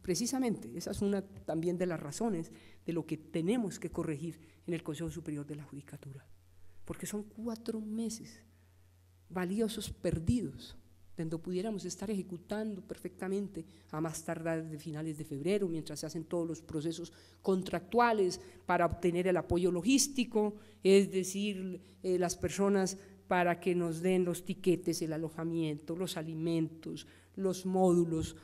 Speaker 3: Precisamente, esa es una también de las razones de lo que tenemos que corregir en el Consejo Superior de la Judicatura, porque son 4 meses valiosos perdidos, donde pudiéramos estar ejecutando perfectamente a más tardar de finales de febrero, mientras se hacen todos los procesos contractuales para obtener el apoyo logístico, es decir, las personas para que nos den los tiquetes, el alojamiento, los alimentos, los módulos,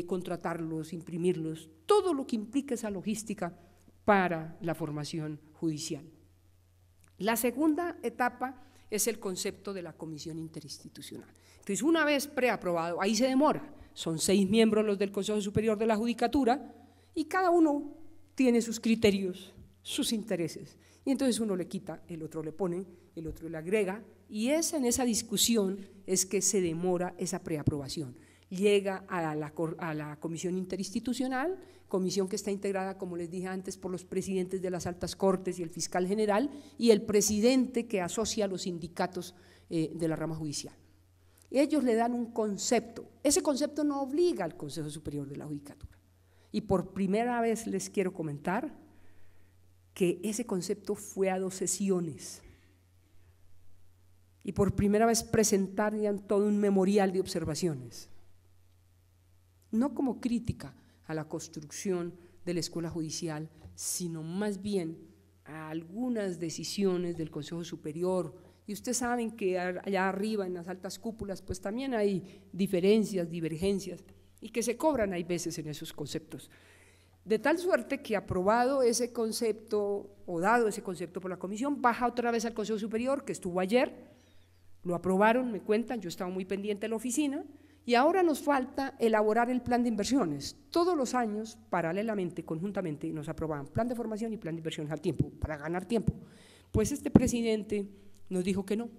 Speaker 3: contratarlos, imprimirlos, todo lo que implica esa logística para la formación judicial. La segunda etapa es el concepto de la comisión interinstitucional. Entonces, una vez preaprobado, ahí se demora, son 6 miembros los del Consejo Superior de la Judicatura y cada uno tiene sus criterios, sus intereses, y entonces uno le quita, el otro le pone, el otro le agrega, y en esa discusión es que se demora esa preaprobación. Llega a la comisión interinstitucional, comisión que está integrada, como les dije antes, por los presidentes de las altas cortes y el fiscal general y el presidente que asocia a los sindicatos de la rama judicial. Ellos le dan un concepto, ese concepto no obliga al Consejo Superior de la Judicatura. Y por primera vez les quiero comentar que ese concepto fue a 2 sesiones y por primera vez presentarían todo un memorial de observaciones, no como crítica a la construcción de la Escuela Judicial, sino más bien a algunas decisiones del Consejo Superior. Y ustedes saben que allá arriba en las altas cúpulas pues también hay diferencias, divergencias y que se cobran hay veces en esos conceptos. De tal suerte que aprobado ese concepto o dado ese concepto por la comisión, baja otra vez al Consejo Superior que estuvo ayer, lo aprobaron, me cuentan, yo estaba muy pendiente de la oficina y ahora nos falta elaborar el plan de inversiones. Todos los años, paralelamente, conjuntamente, nos aprobaban plan de formación y plan de inversiones al tiempo, para ganar tiempo. Pues este presidente nos dijo que no,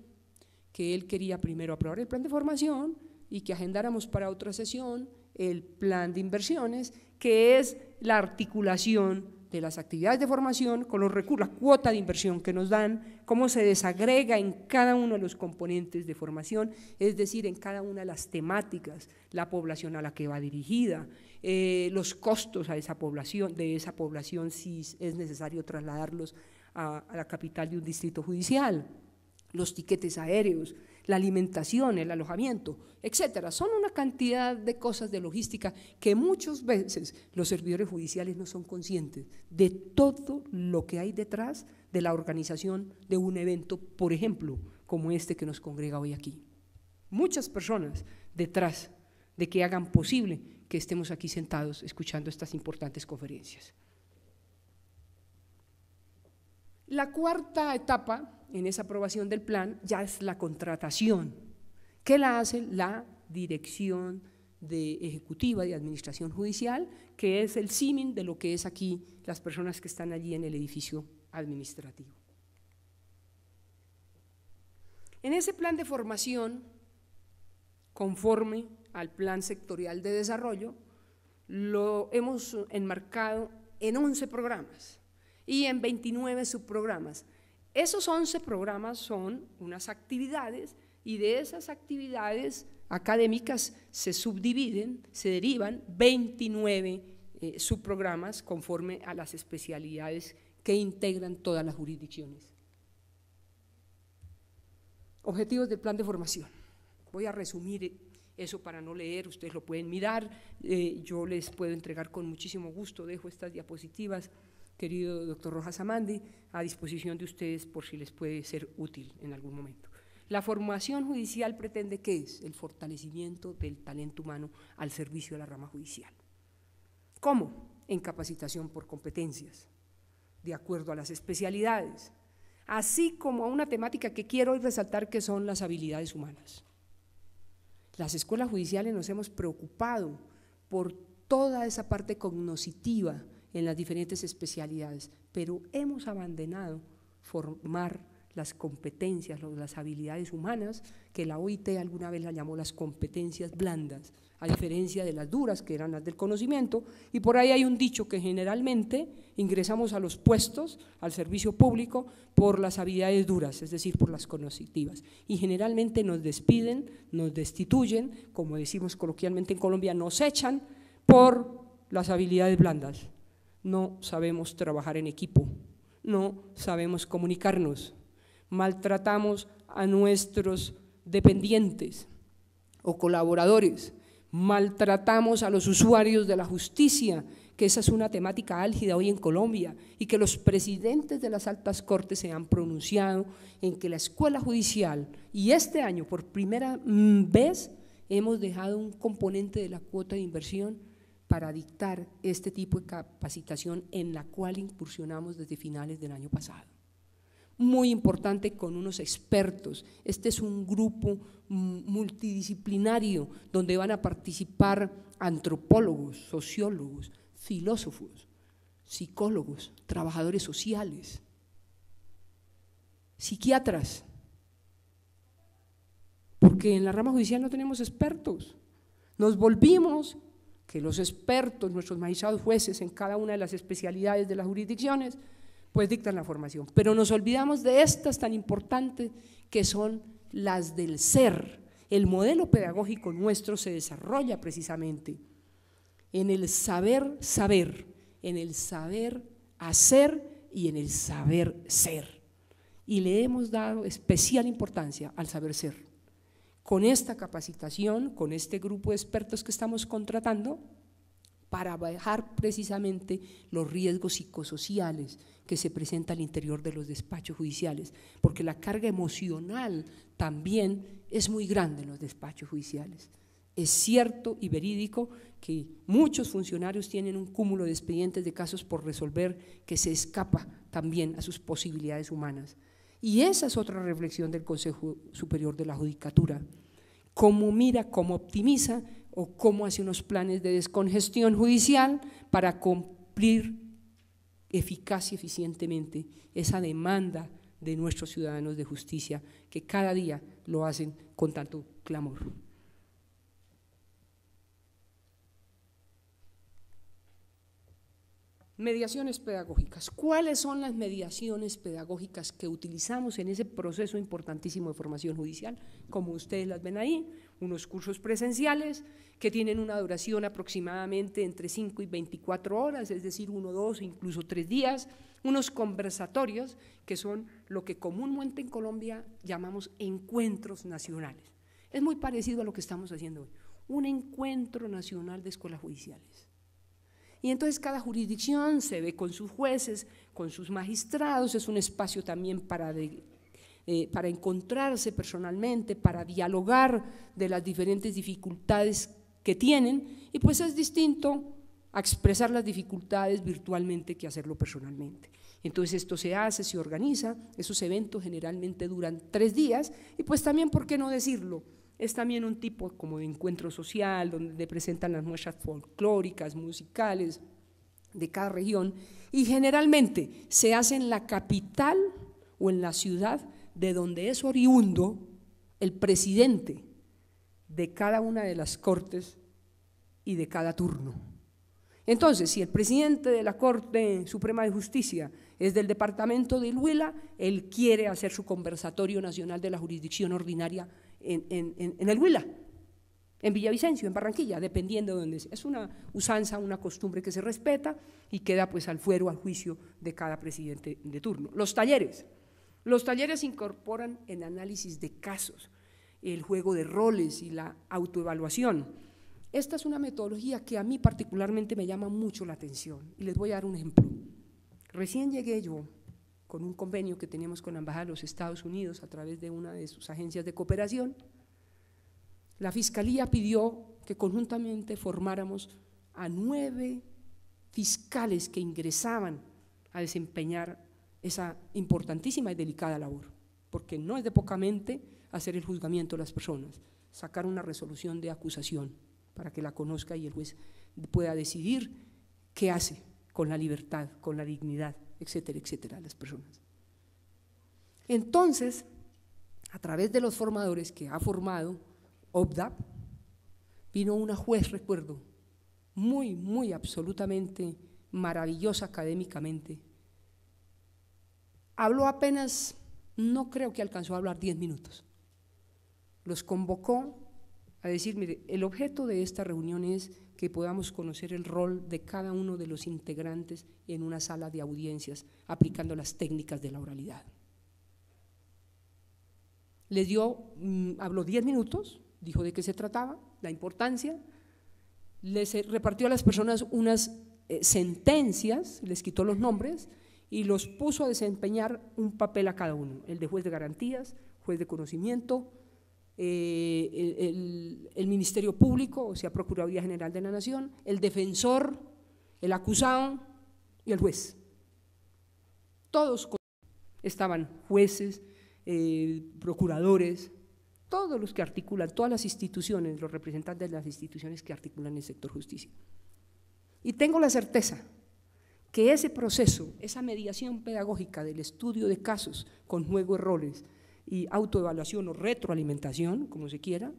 Speaker 3: que él quería primero aprobar el plan de formación y que agendáramos para otra sesión el plan de inversiones, que es la articulación de las actividades de formación con los recursos, la cuota de inversión que nos dan, cómo se desagrega en cada uno de los componentes de formación, es decir, en cada una de las temáticas, la población a la que va dirigida, los costos a esa población, si es necesario trasladarlos a la capital de un distrito judicial, los tiquetes aéreos, la alimentación, el alojamiento, etcétera. Son una cantidad de cosas de logística que muchas veces los servidores judiciales no son conscientes de todo lo que hay detrás de la organización de un evento, por ejemplo, como este que nos congrega hoy aquí. Muchas personas detrás de que hagan posible que estemos aquí sentados escuchando estas importantes conferencias. La cuarta etapa en esa aprobación del plan ya es la contratación, que la hace la Dirección Ejecutiva de Administración Judicial, que es el símil de lo que es aquí las personas que están allí en el edificio administrativo. En ese plan de formación, conforme al Plan Sectorial de Desarrollo, lo hemos enmarcado en 11 programas y en 29 subprogramas. Esos 11 programas son unas actividades y de esas actividades académicas se subdividen, se derivan 29 subprogramas conforme a las especialidades que integran todas las jurisdicciones. Objetivos del plan de formación. Voy a resumir eso para no leer, ustedes lo pueden mirar, yo les puedo entregar con muchísimo gusto, dejo estas diapositivas, querido doctor Rojas Amandi, a disposición de ustedes por si les puede ser útil en algún momento. La formación judicial pretende, ¿qué es? El fortalecimiento del talento humano al servicio de la rama judicial. ¿Cómo? En capacitación por competencias, de acuerdo a las especialidades, así como a una temática que quiero hoy resaltar, que son las habilidades humanas. Las escuelas judiciales nos hemos preocupado por toda esa parte cognitiva en las diferentes especialidades, pero hemos abandonado formar las competencias, las habilidades humanas, que la OIT alguna vez la llamó las competencias blandas, a diferencia de las duras, que eran las del conocimiento, y por ahí hay un dicho que generalmente ingresamos a los puestos, al servicio público, por las habilidades duras, es decir, por las cognitivas, y generalmente nos despiden, nos destituyen, como decimos coloquialmente en Colombia, nos echan por las habilidades blandas. No sabemos trabajar en equipo, no sabemos comunicarnos, maltratamos a nuestros dependientes o colaboradores, maltratamos a los usuarios de la justicia, que esa es una temática álgida hoy en Colombia, y que los presidentes de las altas cortes se han pronunciado en que la escuela judicial, y este año por primera vez hemos dejado un componente de la cuota de inversión para dictar este tipo de capacitación, en la cual incursionamos desde finales del año pasado. Muy importante, con unos expertos. Este es un grupo multidisciplinario donde van a participar antropólogos, sociólogos, filósofos, psicólogos, trabajadores sociales, psiquiatras, porque en la rama judicial no tenemos expertos. Nos volvimos que los expertos, nuestros magistrados jueces en cada una de las especialidades de las jurisdicciones, pues dictan la formación, pero nos olvidamos de estas tan importantes que son las del ser. El modelo pedagógico nuestro se desarrolla precisamente en el saber saber, en el saber hacer y en el saber ser, y le hemos dado especial importancia al saber ser. Con esta capacitación, con este grupo de expertos que estamos contratando, para bajar precisamente los riesgos psicosociales que se presentan al interior de los despachos judiciales, porque la carga emocional también es muy grande en los despachos judiciales. Es cierto y verídico que muchos funcionarios tienen un cúmulo de expedientes de casos por resolver que se escapa también a sus posibilidades humanas. Y esa es otra reflexión del Consejo Superior de la Judicatura, cómo mira, cómo optimiza o cómo hace unos planes de descongestión judicial para cumplir eficaz y eficientemente esa demanda de nuestros ciudadanos de justicia, que cada día lo hacen con tanto clamor. Mediaciones pedagógicas. ¿Cuáles son las mediaciones pedagógicas que utilizamos en ese proceso importantísimo de formación judicial? Como ustedes las ven ahí, unos cursos presenciales que tienen una duración aproximadamente entre 5 y 24 horas, es decir, 1, 2, incluso 3 días, unos conversatorios que son lo que comúnmente en Colombia llamamos encuentros nacionales. Es muy parecido a lo que estamos haciendo hoy, un encuentro nacional de escuelas judiciales. Y entonces cada jurisdicción se ve con sus jueces, con sus magistrados, es un espacio también para encontrarse personalmente, para dialogar de las diferentes dificultades que tienen, y pues es distinto a expresar las dificultades virtualmente que hacerlo personalmente. Entonces esto se hace, se organiza, esos eventos generalmente duran 3 días y pues también, ¿por qué no decirlo? Es también un tipo como de encuentro social donde presentan las muestras folclóricas, musicales de cada región y generalmente se hace en la capital o en la ciudad de donde es oriundo el presidente de cada una de las cortes y de cada turno. Entonces, si el presidente de la Corte Suprema de Justicia es del departamento del Huila, él quiere hacer su conversatorio nacional de la jurisdicción ordinaria en el Huila, en Villavicencio, en Barranquilla, dependiendo de dónde es. Es una usanza, una costumbre que se respeta y queda pues al fuero, al juicio de cada presidente de turno. Los talleres incorporan el análisis de casos, el juego de roles y la autoevaluación. Esta es una metodología que a mí particularmente me llama mucho la atención y les voy a dar un ejemplo. Recién llegué yo con un convenio que teníamos con la Embajada de los Estados Unidos a través de una de sus agencias de cooperación. La Fiscalía pidió que conjuntamente formáramos a 9 fiscales que ingresaban a desempeñar esa importantísima y delicada labor, porque no es de poca mente hacer el juzgamiento de las personas, sacar una resolución de acusación para que la conozca y el juez pueda decidir qué hace con la libertad, con la dignidad, etcétera, etcétera, de las personas. Entonces, a través de los formadores que ha formado OPDAP, vino una juez, recuerdo, muy absolutamente maravillosa académicamente. Habló apenas, no creo que alcanzó a hablar 10 minutos. Los convocó a decir, mire, el objeto de esta reunión es que podamos conocer el rol de cada uno de los integrantes en una sala de audiencias, aplicando las técnicas de la oralidad. Les dio, habló 10 minutos, dijo de qué se trataba, la importancia, les repartió a las personas unas sentencias, les quitó los nombres y los puso a desempeñar un papel a cada uno, el de juez de garantías, juez de conocimiento, el Ministerio Público, o sea, Procuraduría General de la Nación, el defensor, el acusado y el juez. Todos estaban jueces, procuradores, todos los que articulan, todas las instituciones, los representantes de las instituciones que articulan el sector justicia. Y tengo la certeza que ese proceso, esa mediación pedagógica del estudio de casos con juego de roles y autoevaluación o retroalimentación, como se quiera,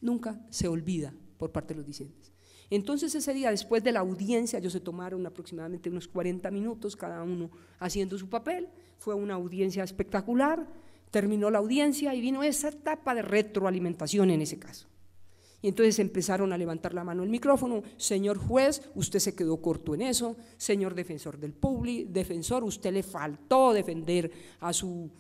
Speaker 3: nunca se olvida por parte de los discentes. Entonces ese día, después de la audiencia, ellos se tomaron aproximadamente unos 40 minutos cada uno haciendo su papel, fue una audiencia espectacular, terminó la audiencia y vino esa etapa de retroalimentación en ese caso. Y entonces empezaron a levantar la mano el micrófono, señor juez, usted se quedó corto en eso, señor defensor del público, defensor, usted le faltó defender a su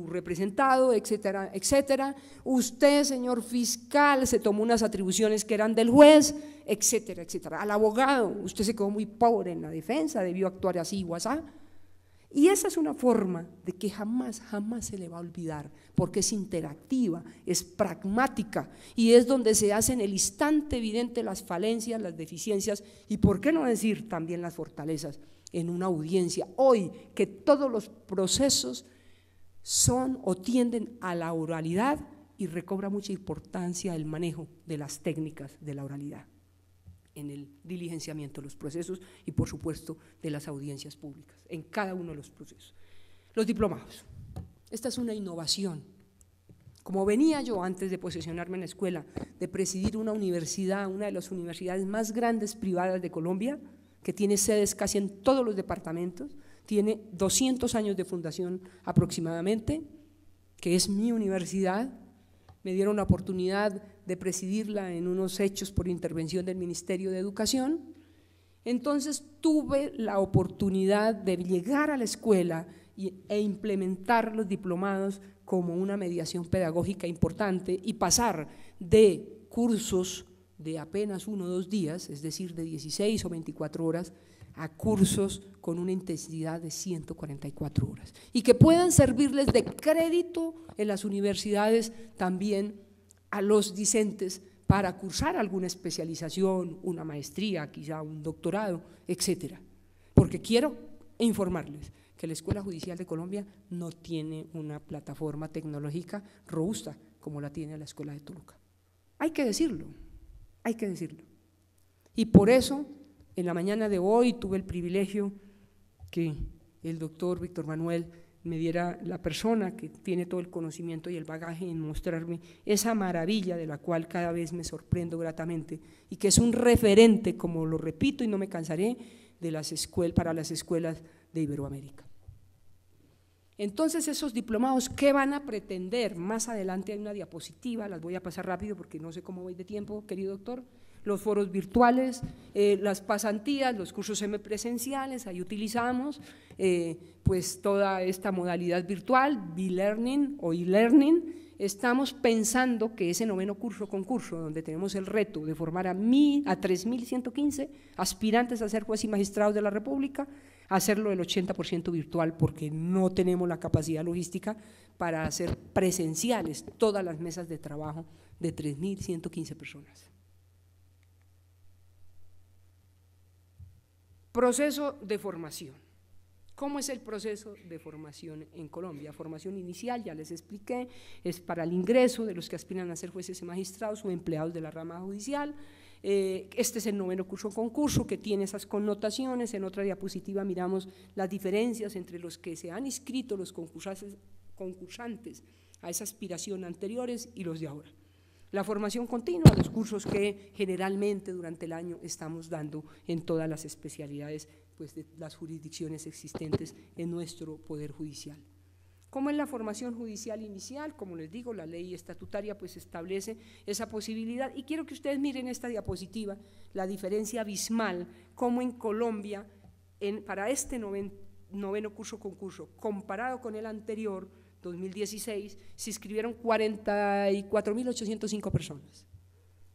Speaker 3: representado, etcétera, etcétera. Usted, señor fiscal, se tomó unas atribuciones que eran del juez, etcétera, etcétera. Al abogado, usted se quedó muy pobre en la defensa, debió actuar así o así. Y esa es una forma de que jamás se le va a olvidar, porque es interactiva, es pragmática y es donde se hacen en el instante evidente las falencias, las deficiencias y, por qué no decir, también las fortalezas en una audiencia. Hoy que todos los procesos son o tienden a la oralidad y recobra mucha importancia el manejo de las técnicas de la oralidad en el diligenciamiento de los procesos y por supuesto de las audiencias públicas, en cada uno de los procesos. Los diplomados, esta es una innovación. Como venía yo antes de posesionarme en la escuela, de presidir una universidad, una de las universidades más grandes privadas de Colombia, que tiene sedes casi en todos los departamentos, tiene 200 años de fundación aproximadamente, que es mi universidad. Me dieron la oportunidad de presidirla en unos hechos por intervención del Ministerio de Educación. Entonces tuve la oportunidad de llegar a la escuela e implementar los diplomados como una mediación pedagógica importante y pasar de cursos de apenas 1 o 2 días, es decir, de 16 o 24 horas, a cursos con una intensidad de 144 horas y que puedan servirles de crédito en las universidades también a los discentes para cursar alguna especialización, una maestría, quizá un doctorado, etcétera. Porque quiero informarles que la Escuela Judicial de Colombia no tiene una plataforma tecnológica robusta como la tiene la Escuela de Toluca. Hay que decirlo, hay que decirlo. Y por eso, en la mañana de hoy tuve el privilegio que el doctor Víctor Manuel me diera la persona que tiene todo el conocimiento y el bagaje en mostrarme esa maravilla de la cual cada vez me sorprendo gratamente y que es un referente, como lo repito y no me cansaré, para las escuelas de Iberoamérica. Entonces, esos diplomados, ¿qué van a pretender? Más adelante hay una diapositiva, las voy a pasar rápido porque no sé cómo voy de tiempo, querido doctor. Los foros virtuales, las pasantías, los cursos semipresenciales, ahí utilizamos pues toda esta modalidad virtual, B-Learning o e-Learning. Estamos pensando que ese 9º curso concurso, donde tenemos el reto de formar a 3.115 aspirantes a ser jueces y magistrados de la República, hacerlo el 80% virtual porque no tenemos la capacidad logística para hacer presenciales todas las mesas de trabajo de 3.115 personas. Proceso de formación. ¿Cómo es el proceso de formación en Colombia? Formación inicial, ya les expliqué, es para el ingreso de los que aspiran a ser jueces y magistrados o empleados de la rama judicial. Este es el 9º curso concurso que tiene esas connotaciones. En otra diapositiva miramos las diferencias entre los que se han inscrito, los concursantes a esa aspiración anteriores y los de ahora. La formación continua, los cursos que generalmente durante el año estamos dando en todas las especialidades pues, de las jurisdicciones existentes en nuestro Poder Judicial. ¿Cómo es la formación judicial inicial? Como les digo, la ley estatutaria pues establece esa posibilidad y quiero que ustedes miren esta diapositiva, la diferencia abismal, cómo en Colombia, para este 9º curso concurso, comparado con el anterior, 2016, se inscribieron 44.805 personas,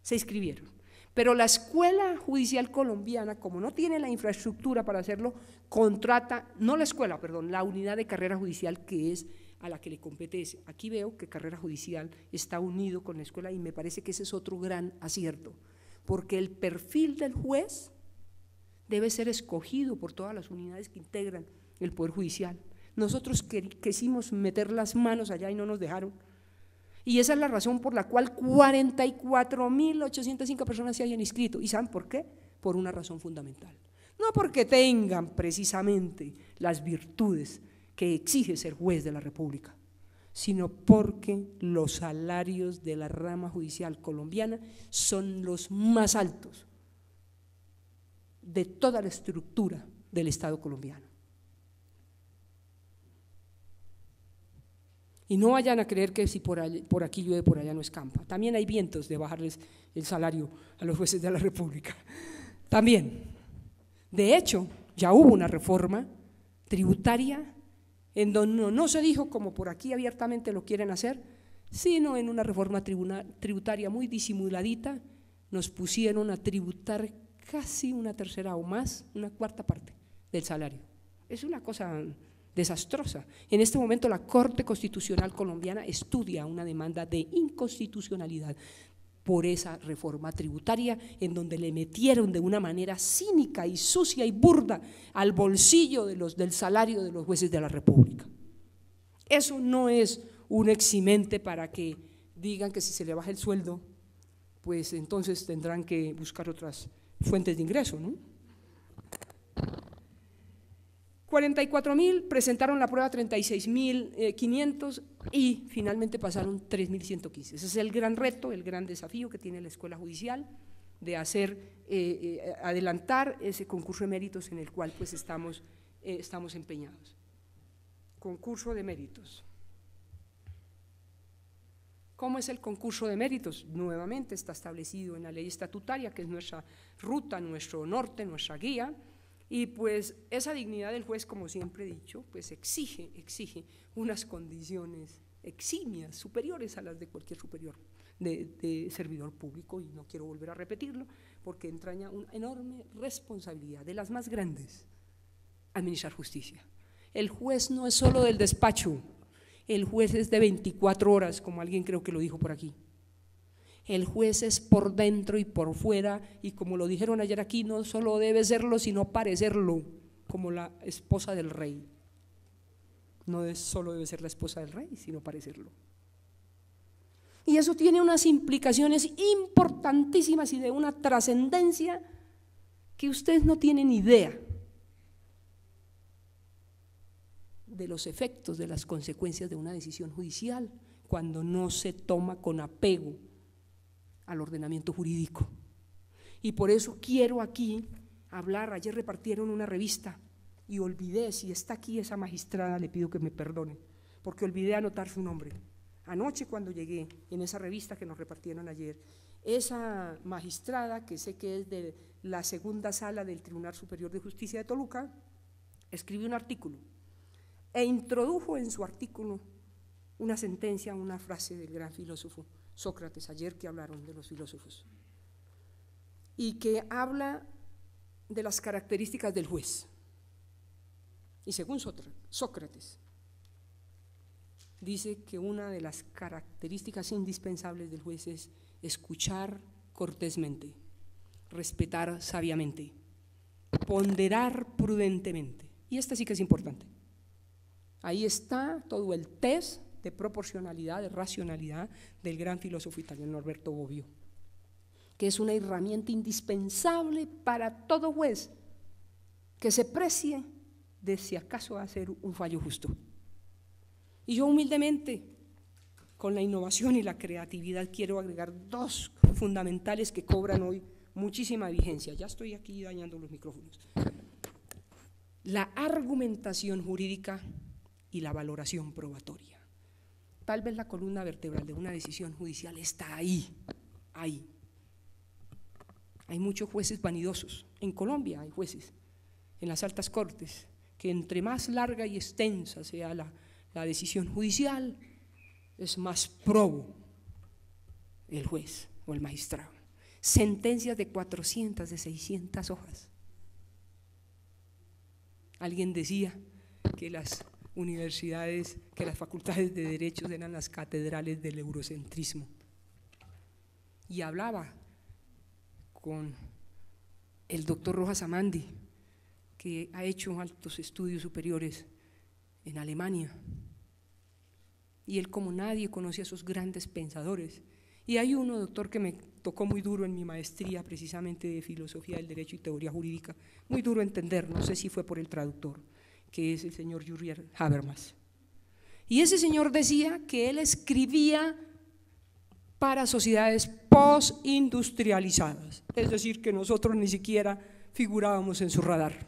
Speaker 3: se inscribieron. Pero la Escuela Judicial Colombiana, como no tiene la infraestructura para hacerlo, contrata, no la escuela, perdón, la unidad de carrera judicial que es a la que le compete ese. Aquí veo que carrera judicial está unido con la escuela y me parece que ese es otro gran acierto, porque el perfil del juez debe ser escogido por todas las unidades que integran el Poder Judicial. Nosotros quisimos meter las manos allá y no nos dejaron. Y esa es la razón por la cual 44.805 personas se hayan inscrito. ¿Y saben por qué? Por una razón fundamental. No porque tengan precisamente las virtudes que exige ser juez de la República, sino porque los salarios de la rama judicial colombiana son los más altos de toda la estructura del Estado colombiano. Y no vayan a creer que si por aquí llueve, por allá no escampa. También hay vientos de bajarles el salario a los jueces de la República. También. De hecho, ya hubo una reforma tributaria en donde no se dijo como por aquí abiertamente lo quieren hacer, sino en una reforma tributaria muy disimuladita, nos pusieron a tributar casi una tercera o más, una cuarta parte del salario. Es una cosa desastrosa. En este momento la Corte Constitucional colombiana estudia una demanda de inconstitucionalidad por esa reforma tributaria en donde le metieron de una manera cínica y sucia y burda al bolsillo del salario de los jueces de la República. Eso no es un eximente para que digan que si se le baja el sueldo, pues entonces tendrán que buscar otras fuentes de ingreso, ¿no? 44.000 presentaron la prueba, 36.500 y finalmente pasaron 3.115. Ese es el gran reto, el gran desafío que tiene la Escuela Judicial de hacer, adelantar ese concurso de méritos en el cual pues estamos empeñados. Concurso de méritos. ¿Cómo es el concurso de méritos? Nuevamente está establecido en la ley estatutaria, que es nuestra ruta, nuestro norte, nuestra guía. Y pues esa dignidad del juez, como siempre he dicho, pues exige unas condiciones eximias, superiores a las de cualquier superior de servidor público, y no quiero volver a repetirlo, porque entraña una enorme responsabilidad, de las más grandes, administrar justicia. El juez no es solo del despacho, el juez es de 24 horas, como alguien creo que lo dijo por aquí. El juez es por dentro y por fuera, y como lo dijeron ayer aquí, no solo debe serlo, sino parecerlo, como la esposa del rey. No solo debe ser la esposa del rey, sino parecerlo. Y eso tiene unas implicaciones importantísimas y de una trascendencia que ustedes no tienen idea de los efectos, de las consecuencias de una decisión judicial cuando no se toma con apego al ordenamiento jurídico. Y por eso quiero aquí hablar. Ayer repartieron una revista y olvidé, si está aquí esa magistrada, le pido que me perdone, porque olvidé anotar su nombre. Anoche cuando llegué, en esa revista que nos repartieron ayer, esa magistrada, que sé que es de la segunda sala del Tribunal Superior de Justicia de Toluca, escribió un artículo e introdujo en su artículo una sentencia, una frase del gran filósofo Sócrates, ayer que hablaron de los filósofos, y que habla de las características del juez. Y según Sócrates, dice que una de las características indispensables del juez es escuchar cortésmente, respetar sabiamente, ponderar prudentemente. Y esta sí que es importante. Ahí está todo el test de proporcionalidad, de racionalidad del gran filósofo italiano Norberto Bobbio, que es una herramienta indispensable para todo juez que se precie de si acaso hacer un fallo justo. Y yo humildemente, con la innovación y la creatividad, quiero agregar dos fundamentales que cobran hoy muchísima vigencia. Ya estoy aquí dañando los micrófonos. La argumentación jurídica y la valoración probatoria. Tal vez la columna vertebral de una decisión judicial está ahí. Hay muchos jueces vanidosos. En Colombia hay jueces, en las altas cortes, que entre más larga y extensa sea la decisión judicial, es más probo el juez o el magistrado. Sentencias de 400, de 600 hojas. Alguien decía que las universidades, que las facultades de derechos eran las catedrales del eurocentrismo. Y hablaba con el doctor Rojas Amandi, que ha hecho altos estudios superiores en Alemania, y él como nadie conoce a esos grandes pensadores. Y hay uno, doctor, que me tocó muy duro en mi maestría precisamente de filosofía del derecho y teoría jurídica, muy duro entender, no sé si fue por el traductor, que es el señor Jürgen Habermas. Y ese señor decía que él escribía para sociedades postindustrializadas, es decir, que nosotros ni siquiera figurábamos en su radar.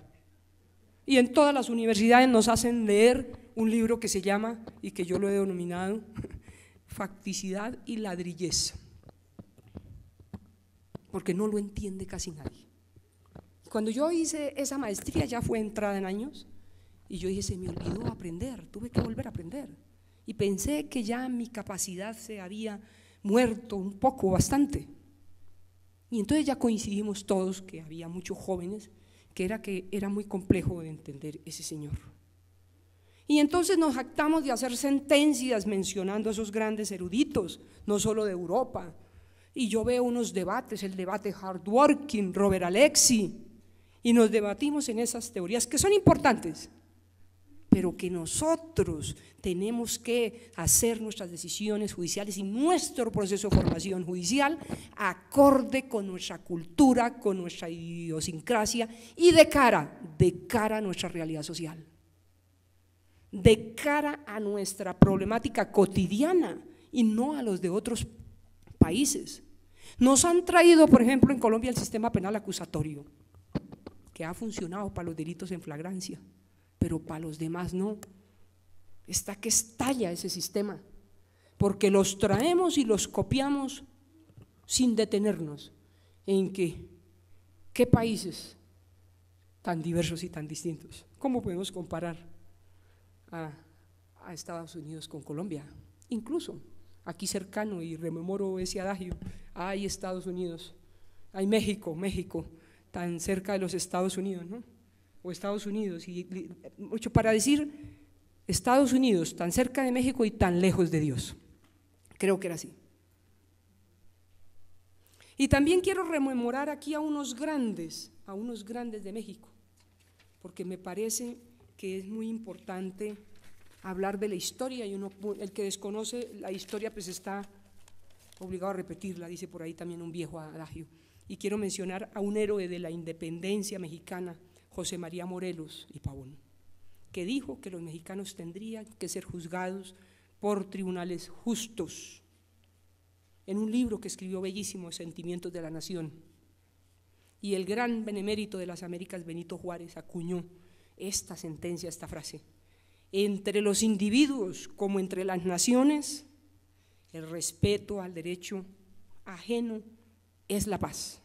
Speaker 3: Y en todas las universidades nos hacen leer un libro que se llama, y que yo lo he denominado, Facticidad y ladrillez, porque no lo entiende casi nadie. Cuando yo hice esa maestría, ya fue entrada en años, y yo dije, se me olvidó aprender, tuve que volver a aprender, y pensé que ya mi capacidad se había muerto un poco, bastante. Y entonces ya coincidimos todos que había muchos jóvenes que era muy complejo de entender ese señor. Y entonces nos jactamos de hacer sentencias mencionando a esos grandes eruditos, no solo de Europa. Y yo veo unos debates, el debate Hardworking, Robert Alexi, y nos debatimos en esas teorías que son importantes, pero que nosotros tenemos que hacer nuestras decisiones judiciales y nuestro proceso de formación judicial acorde con nuestra cultura, con nuestra idiosincrasia y de cara a nuestra realidad social, de cara a nuestra problemática cotidiana y no a los de otros países. Nos han traído, por ejemplo, en Colombia el sistema penal acusatorio, que ha funcionado para los delitos en flagrancia, pero para los demás no. Está que estalla ese sistema, porque los traemos y los copiamos sin detenernos en qué países tan diversos y tan distintos. ¿Cómo podemos comparar a Estados Unidos con Colombia? Incluso aquí cercano, y rememoro ese adagio, hay Estados Unidos, hay México tan cerca de los Estados Unidos, ¿no? O Estados Unidos, y mucho para decir Estados Unidos tan cerca de México y tan lejos de Dios. Creo que era así. Y también quiero rememorar aquí a unos grandes de México, porque me parece que es muy importante hablar de la historia, y el que desconoce la historia pues está obligado a repetirla, dice por ahí también un viejo adagio. Y quiero mencionar a un héroe de la independencia mexicana, José María Morelos y Pavón, que dijo que los mexicanos tendrían que ser juzgados por tribunales justos, en un libro que escribió bellísimo, Sentimientos de la Nación. Y el gran benemérito de las Américas, Benito Juárez, acuñó esta sentencia, esta frase: entre los individuos como entre las naciones, el respeto al derecho ajeno es la paz.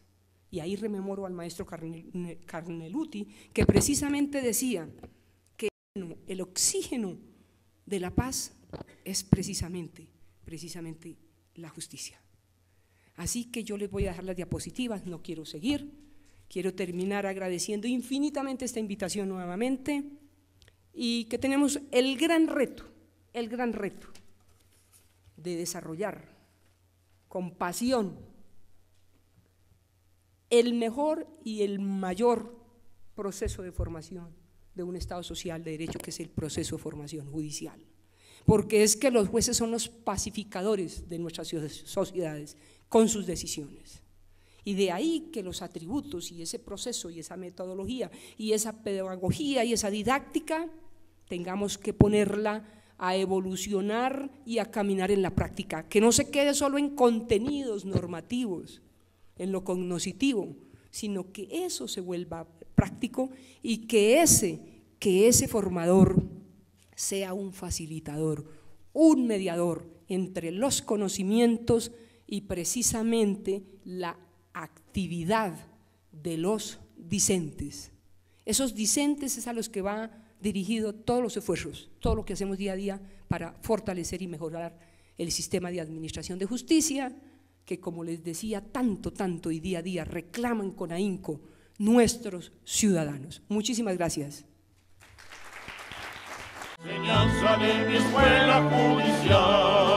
Speaker 3: Y ahí rememoro al maestro Carneluti, que precisamente decía que el oxígeno de la paz es precisamente la justicia. Así que yo les voy a dejar las diapositivas, no quiero seguir, quiero terminar agradeciendo infinitamente esta invitación nuevamente, y que tenemos el gran reto de desarrollar con pasión el mejor y el mayor proceso de formación de un Estado social de derecho, que es el proceso de formación judicial, porque es que los jueces son los pacificadores de nuestras sociedades con sus decisiones, y de ahí que los atributos y ese proceso y esa metodología y esa pedagogía y esa didáctica tengamos que ponerla a evolucionar y a caminar en la práctica, que no se quede solo en contenidos normativos, en lo cognoscitivo, sino que eso se vuelva práctico, y que ese formador sea un facilitador, un mediador entre los conocimientos y precisamente la actividad de los discentes. Esos discentes es a los que va dirigido todos los esfuerzos, todo lo que hacemos día a día para fortalecer y mejorar el sistema de administración de justicia, que, como les decía, tanto y día a día reclaman con ahínco nuestros ciudadanos. Muchísimas gracias.
Speaker 4: Enseñanza de mi escuela judicial.